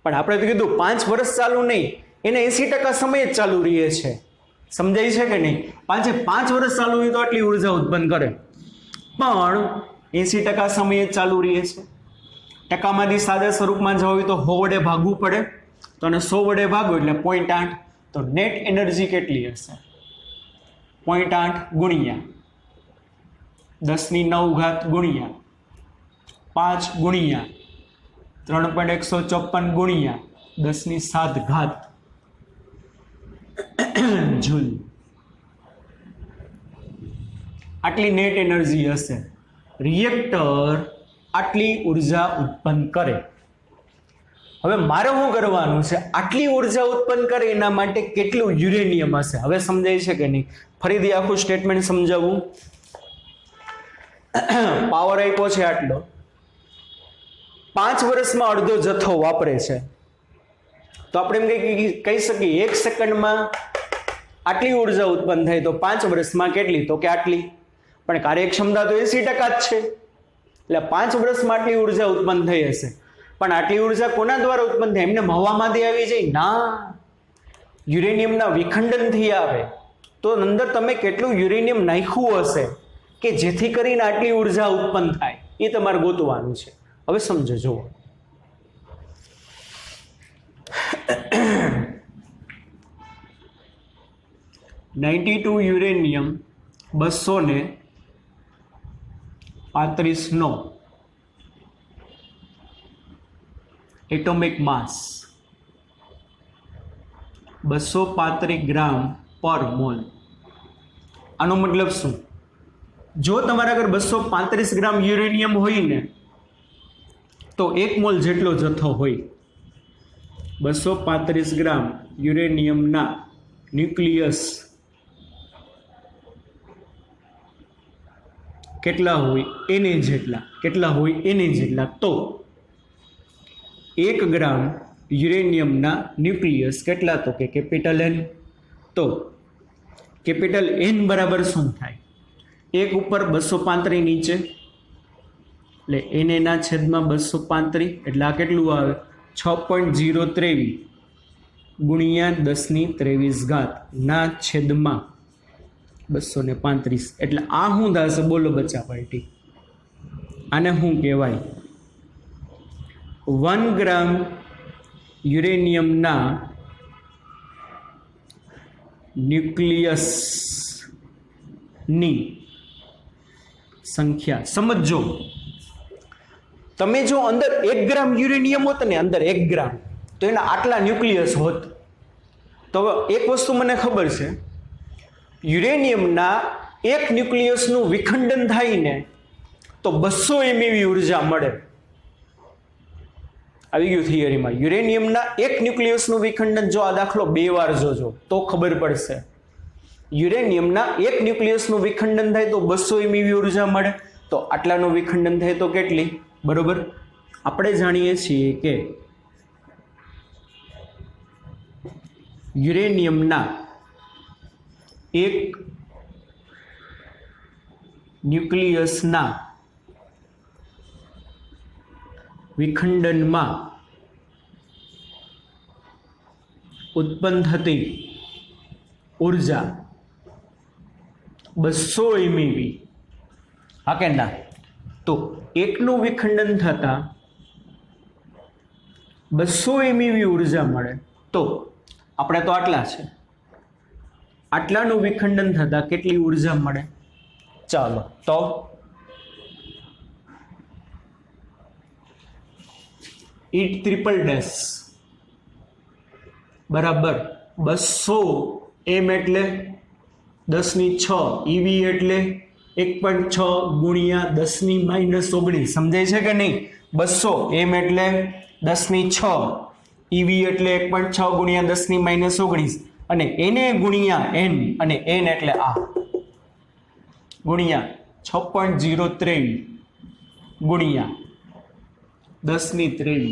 પણ આપણે તો કીધું 5 વર્ષ ચાલુ નહીં, એને 80% સમય જ ચાલુ રહે છે. સમજાય છે કે નહીં? 5 વર્ષ ચાલુ હોય તો આટલી ઉર્જા ઉત્પન્ન કરે, પણ 80% સમય જ ચાલુ રહે છે. ટકામાંથી સાદા સ્વરૂપમાં જવું હોય તો 100 વડે ભાગવું પડે, તો અને 100 વડે ભાગો એટલે 0.8. તો નેટ એનર્જી કેટલી હશે? 0.8 ગુણ્યા 10⁹ ગુણ્યા 5 ગુણ્યા 3.154 ગુણ્યા 10⁷ જૂલ. આટલી નેટ એનર્જી હશે. રિએક્ટર આટલી ઉર્જા ઉત્પન્ન કરે. હવે મારે શું કરવાનું છે? આટલી ઉર્જા ઉત્પન્ન કરે એના માટે કેટલું યુરેનિયમ હશે? હવે સમજાય છે કે નહીં? ફરીથી આખું સ્ટેટમેન્ટ સમજાવું. પાવર આપ્યો છે આટલો, 5 વર્ષમાં અડધો જથ્થો વાપરે છે, તો આપણે એમ કહી શકીએ 1 સેકન્ડમાં આટલી ઉર્જા ઉત્પન્ન થાય, તો 5 વર્ષમાં કેટલી તો કે આટલી. પણ કાર્યક્ષમતા તો 80% જ છે, એટલે 5 વર્ષમાં આટલી ઉર્જા ઉત્પન્ન થઈ હશે. પણ આટલી ઉર્જા કોના દ્વારા ઉત્પન્ન થાય? એમને હવામાંથી આવી જાય ના, યુરેનિયમના વિખંડનથી આવે. તો અંદર તમે કેટલું યુરેનિયમ નાખ્યું હશે કે જેથી કરીને આટલી ઉર્જા ઉત્પન્ન થાય, એ તમારે ગોતવાનું છે. હવે સમજો જુઓ. 92 યુરેનિયમ 235 નો એટોમિક માસ 235 ગ્રામ પર મોલ. આનો મતલબ શું? જો તમારા આગળ 235 ગ્રામ યુરેનિયમ હોય ને તો 1 મોલ જેટલો જથ્થો હોય. 235 ગ્રામ યુરેનિયમના ન્યુક્લિયસ કેટલા હોય? એને જેટલા. કેટલા હોય? એને જેટલા. તો 1 ગ્રામ યુરેનિયમના ન્યુક્લિયસ કેટલા? તો કે કેપિટલ N. તો કેપિટલ N બરાબર શું થાય? 1 ઉપર 235 નીચે એટલે N ના છેદમાં 235 એટલે આ કેટલું આવે? 6.023 ગુણ્યા 10⁻23 ના છેદમાં 235 એટલે આ શું થશે? બોલો બચ્ચા પાર્ટી, આને શું કહેવાય? 1 ગ્રામ યુરેનિયમના ન્યુક્લિયસની સંખ્યા. સમજો, તમે જો અંદર 1 ગ્રામ યુરેનિયમ હોત ને, અંદર 1 ગ્રામ, તો એના આટલા ન્યુક્લિયસ હોત. તો એક વસ્તુ મને ખબર છે, યુરેનિયમના એક ન્યુક્લિયસનું વિખંડન થાય ને તો 200 mev ઉર્જા મળે. આવી ગયું થિયરીમાં. યુરેનિયમના એક ન્યુક્લિયસનું વિખંડન, જો આ દાખલો 2 વાર જોજો તો ખબર પડશે. યુરેનિયમના એક ન્યુક્લિયસનું વિખંડન થાય તો 200 mev ઉર્જા મળે. તો આટલાનું વિખંડન થાય તો કેટલી? બરોબર. આપણે જાણીએ છીએ કે યુરેનિયમના એક ન્યુક્લિયસના વિખંડનમાં ઉત્પન્ન થતી ઉર્જા 200 mev. હા કે ના? તો એકનું વિખંડન થતા 200 mev ઉર્જા મળે. તો આપણે તો આટલા છે, આટલાનું વિખંડન થતા કેટલી ઉર્જા મળે? ચાલો તો E ટ્રિપલ ડેશ બરાબર 200 m એટલે 10⁶, EV એટલે 1.6 ગુણ્યા 10⁻⁹. સમજાય છે કે નહીં? 200 m એટલે 10⁶, EV એટલે 1.6 ગુણ્યા 10⁻⁹, અને એને ગુણ્યા n, અને n એટલે આ ગુણ્યા 6.023 ગુણ્યા 10⁻23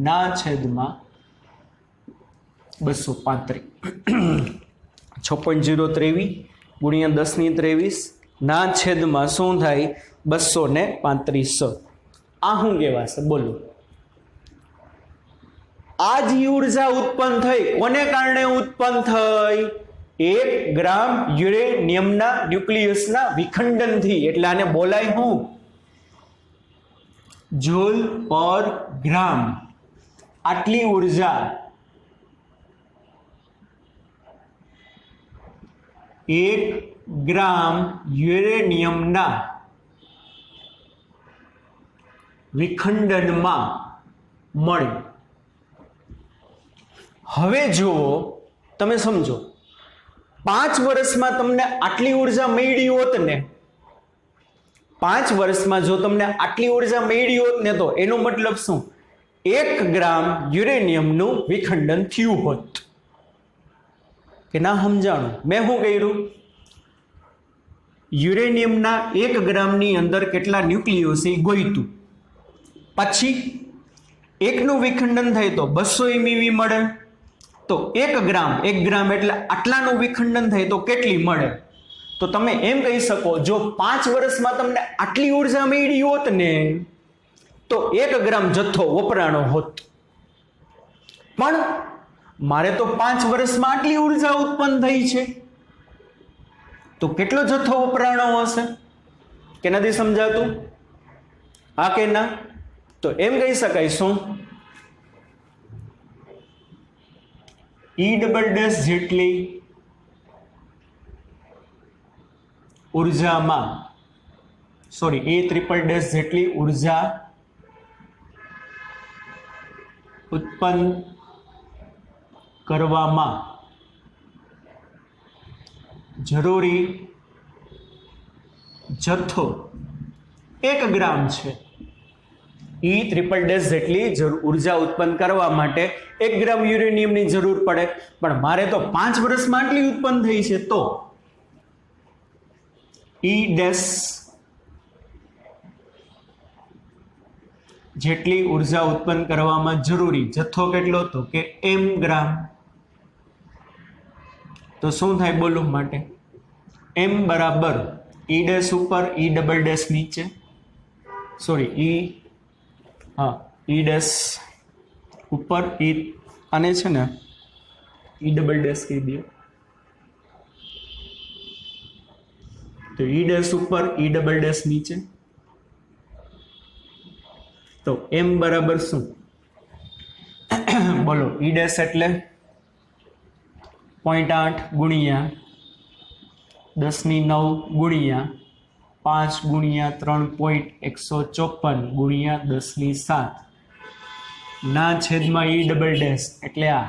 ના છેદમાં 235. 6.023 ગુણ્યા 10⁻23 ના છેદમાં શું થાય? 235. આ શું કહેવાશે? બોલો. આ જ ઉર્જા ઉત્પન્ન થઈ, કોને કારણે ઉત્પન્ન થઈ? 1 ગ્રામ યુરેનિયમના ન્યુક્લિયસના વિખંડનથી. એટલે આને બોલાય શું? જૂલ પર ગ્રામ. આટલી ઉર્જા 1 ગ્રામ યુરેનિયમના વિખંડનમાં મળે. હવે જુઓ, તમે સમજો, 5 વર્ષમાં તમને આટલી ઉર્જા મળી હોત ને, 5 વર્ષમાં જો તમને આટલી ઉર્જા મળી હોત ને, તો એનો મતલબ શું? 1 ગ્રામ યુરેનિયમનું વિખંડન થયું હોત. કે ના સમજાણું? મેં શું કર્યું? યુરેનિયમના 1 ગ્રામની અંદર કેટલા ન્યુક્લિયસ છે ગોઈતું, પછી એકનું વિખંડન થાય તો 200 mev મળે. તો 1 ગ્રામ એટલે આટલાનું વિખંડન થાય તો કેટલી મળે? તો તમે એમ કહી શકો, જો 5 વર્ષમાં તમને આટલી ઉર્જા મળી હોત ને તો 1 ગ્રામ જથ્થો વપરાણો હોત. પણ મારે તો 5 વર્ષમાં આટલી ઉર્જા ઉત્પન્ન થઈ છે, તો કેટલો જથ્થો વપરાણો હશે? કે નથી સમજાતું? હા કે ના? તો એમ કહી શકાય શું? E ડબલ ડેશ જેટલી ઉર્જામાં, સોરી, E ટ્રિપલ ડેશ જેટલી ઉર્જા ઉત્પન્ન કરવામાં જરૂરી જથ્થો 1 ગ્રામ છે. E∭ જેટલી ઉર્જા ઉત્પન્ન કરવા માટે 1 ગ્રામ યુરેનિયમની જરૂર પડે, પણ મારે તો 5 વર્ષમાં આટલી ઉત્પન્ન થઈ છે, તો E' જેટલી ઉર્જા ઉત્પન્ન કરવામાં જરૂરી જથ્થો કેટલો, તો કે m ગ્રામ. તો શું થાય બોલો માટે? m બરાબર E' ઉપર E" નીચે, સોરી E' ઉપર E, આને છે ને E" કહી દો. તો E' ઉપર E" નીચે, તો m બરાબર શું બોલો? E' એટલે 0.8 ગુણ્યા 10⁹ ગુણ્યા 5 ગુણ્યા 3.154 ગુણ્યા 10⁷ ના છેદમાં E" એટલે આ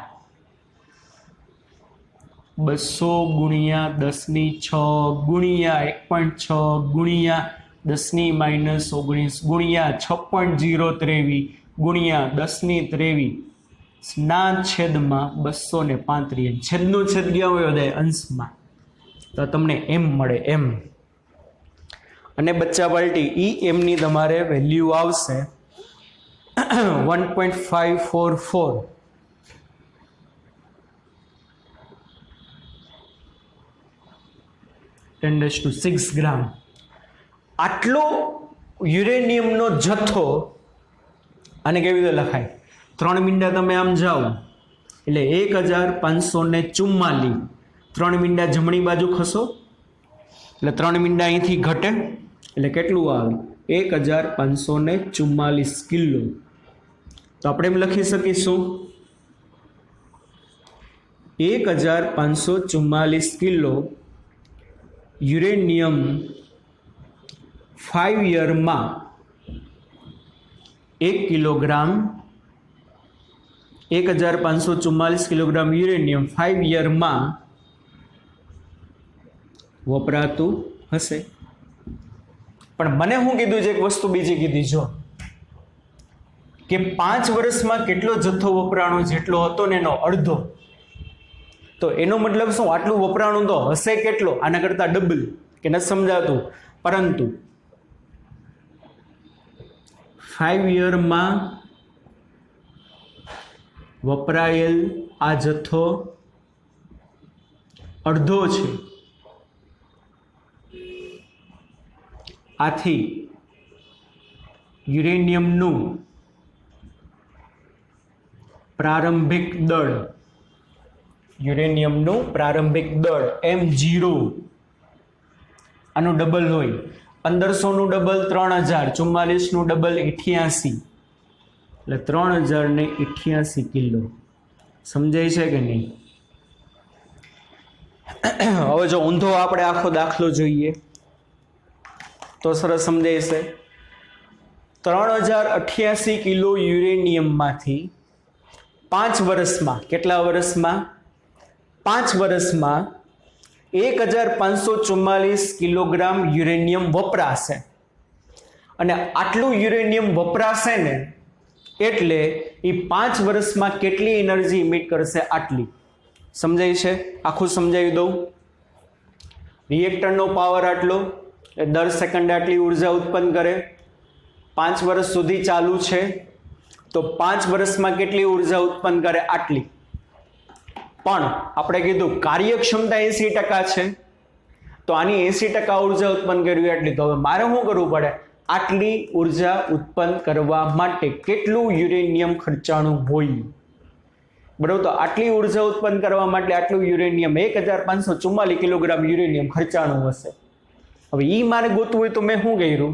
200 ગુણ્યા 10⁶ ગુણ્યા 1.6 ગુણ્યા 10⁻⁻19 ગુણ્યા 6.023 ગુણ્યા 10⁻23 ના છેદમાં 235. છેદનો છેદ ગયા હોય દે અંશમાં, તો તમને m મળે m. અને બચ્ચા પાર્ટી em ની તમારે વેલ્યુ આવશે 1.544 10⁶ ગ્રામ. આટલો યુરેનિયમનો જથ્થો, અને કેવી રીતે લખાય? 3 મીંડા તમે આમ જાઓ એટલે 1544. 3 મીંડા જમણી બાજુ ખસો એટલે 3 મીંડા અહીંથી ઘટે એટલે કેટલું આવે? 1544 કિલો. તો આપણે એમ લખી શકીશું 1544 kilo uranium 5 યરમાં 1 kilogram, 1544 kilogram uranium 5 યરમાં વપરાતું હશે. પણ મને શું કીધું છે? એક વસ્તુ બીજી કીધી જો, કે 5 વર્ષમાં કેટલો જથ્થો વપરાણો જેટલો હતો ને એનો અડધો. તો એનો મતલબ શું? આટલું વપરાણું તો હશે કેટલો? આના કરતા ડબલ. કે નથી સમજાતું? પરંતુ 5 યરમાં વપરાયેલ આ જથ્થો અડધો છે. આથી યુરેનિયમનું પ્રારંભિક દળ m0 આનું ડબલ હોય. 1500નું ડબલ 3000, 44નું ડબલ 88, એટલે 3088 કિલો. સમજાય છે કે નહીં? હવે જો ઊંધો આપણે આખો દાખલો જોઈએ તો સરસ સમજાય છે. 3088 કિલો યુરેનિયમમાંથી 5 વર્ષમાં, કેટલા વર્ષમાં? 5 વર્ષમાં 1544 કિલોગ્રામ યુરેનિયમ વપરાશે. અને આટલું યુરેનિયમ વપરાશે ને એટલે એ 5 વર્ષમાં કેટલી એનર્જી ઇમિટ કરશે? આટલી. સમજાય છે? આખું સમજાવી દઉં. રિએક્ટરનો પાવર આટલો, દર સેકન્ડે આટલી ઉર્જા ઉત્પન્ન કરે. 5 વર્ષ સુધી ચાલુ છે તો 5 વર્ષમાં કેટલી ઉર્જા ઉત્પન્ન કરે? આટલી. પણ આપણે કીધું કાર્યક્ષમતા 80% છે, તો આની 80% ઉર્જા ઉત્પન્ન કરવી એટલી. તો હવે મારે શું કરવું પડે? આટલી ઉર્જા ઉત્પન્ન કરવા માટે કેટલું યુરેનિયમ ખર્ચાણું હોય? બરાબર. તો આટલી ઉર્જા ઉત્પન્ન કરવા માટે આટલું યુરેનિયમ 1544 કિલોગ્રામ યુરેનિયમ ખર્ચાણું હશે. હવે એ મારે ગોતવું હોય તો મેં શું કર્યું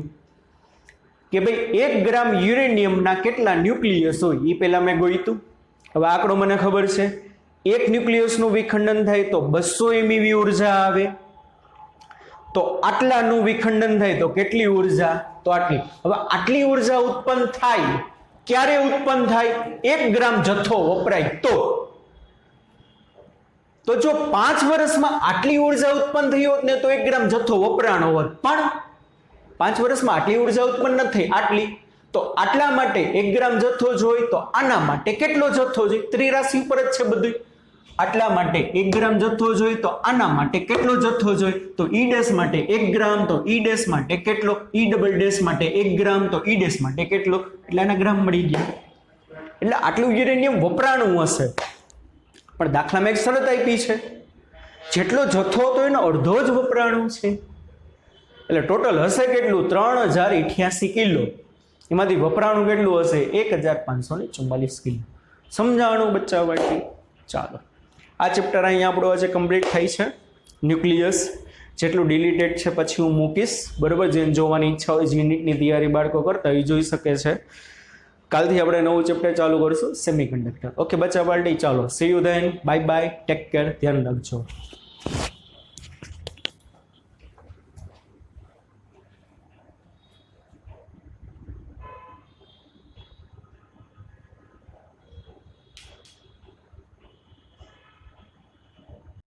કે ભાઈ 1 ગ્રામ યુરેનિયમના કેટલા ન્યુક્લિયસ હોય એ પહેલા મેં ગોઈતું. હવે આંકડો મને ખબર છે, 1 ન્યુક્લિયસનું વિખંડન થાય તો 200 MeV ઉર્જા આવે. તો આટલાનું વિખંડન થાય તો કેટલી ઉર્જા? તો આટલી. હવે આટલી ઉર્જા ઉત્પન્ન થાય ક્યારે ઉત્પન્ન થાય? 1 ગ્રામ જથ્થો વપરાય તો. તો જો 5 વર્ષમાં આટલી ઉર્જા ઉત્પન્ન થઈ હોત ને તો 1 ગ્રામ જથ્થો વપરાણો હોત, પણ 5 વર્ષમાં આટલી ઉર્જા ઉત્પન્ન ન થઈ, આટલી, તો આટલા માટે 1 ગ્રામ જથ્થો જોઈએ તો આના માટે કેટલો જથ્થો જોઈએ? ત્રિરાશિ ઉપર જ છે બધું. આટલા માટે 1 ગ્રામ જથ્થો જોઈએ તો આના માટે કેટલો જથ્થો જોઈએ? તો ઈ ડેશ માટે 1 ગ્રામ, તો ઈ ડેશ માટે કેટલો? ઈ ડબલ ડેશ માટે 1 ગ્રામ, તો ઈ ડેશ માટે કેટલો? એટલે આના ગ્રામ મળી ગયા. એટલે આટલું યુરેનિયમ વપરાણું હશે. પણ દાખલામાં એક શરત આપી છે, જેટલો જથ્થો હતો એનો અડધો જ વપરાણું છે. એટલે ટોટલ હશે કેટલું? 3088 કિલો. એમાંથી વપરાણું કેટલું હશે? 1544 કિલો. સમજાણું બચ્ચા બાકી? ચાલો, આ ચેપ્ટર અહીંયા આપણો આજે કમ્પ્લીટ થાય છે. ન્યુક્લિયસ જેટલું ડિલીટેડ છે પછી હું મૂકીશ, બરાબર. જેને જોવાની ઈચ્છા હોય, યુનિટની તૈયારી બાળકો કરતા એ જોઈ શકે છે. કાલથી આપણે નવું ચેપ્ટર ચાલુ કરશું, સેમિકન્ડક્ટર. ઓકે બચ્ચા બાલટી, ચાલો C you then, bye bye, take care, ધ્યાન રાખજો.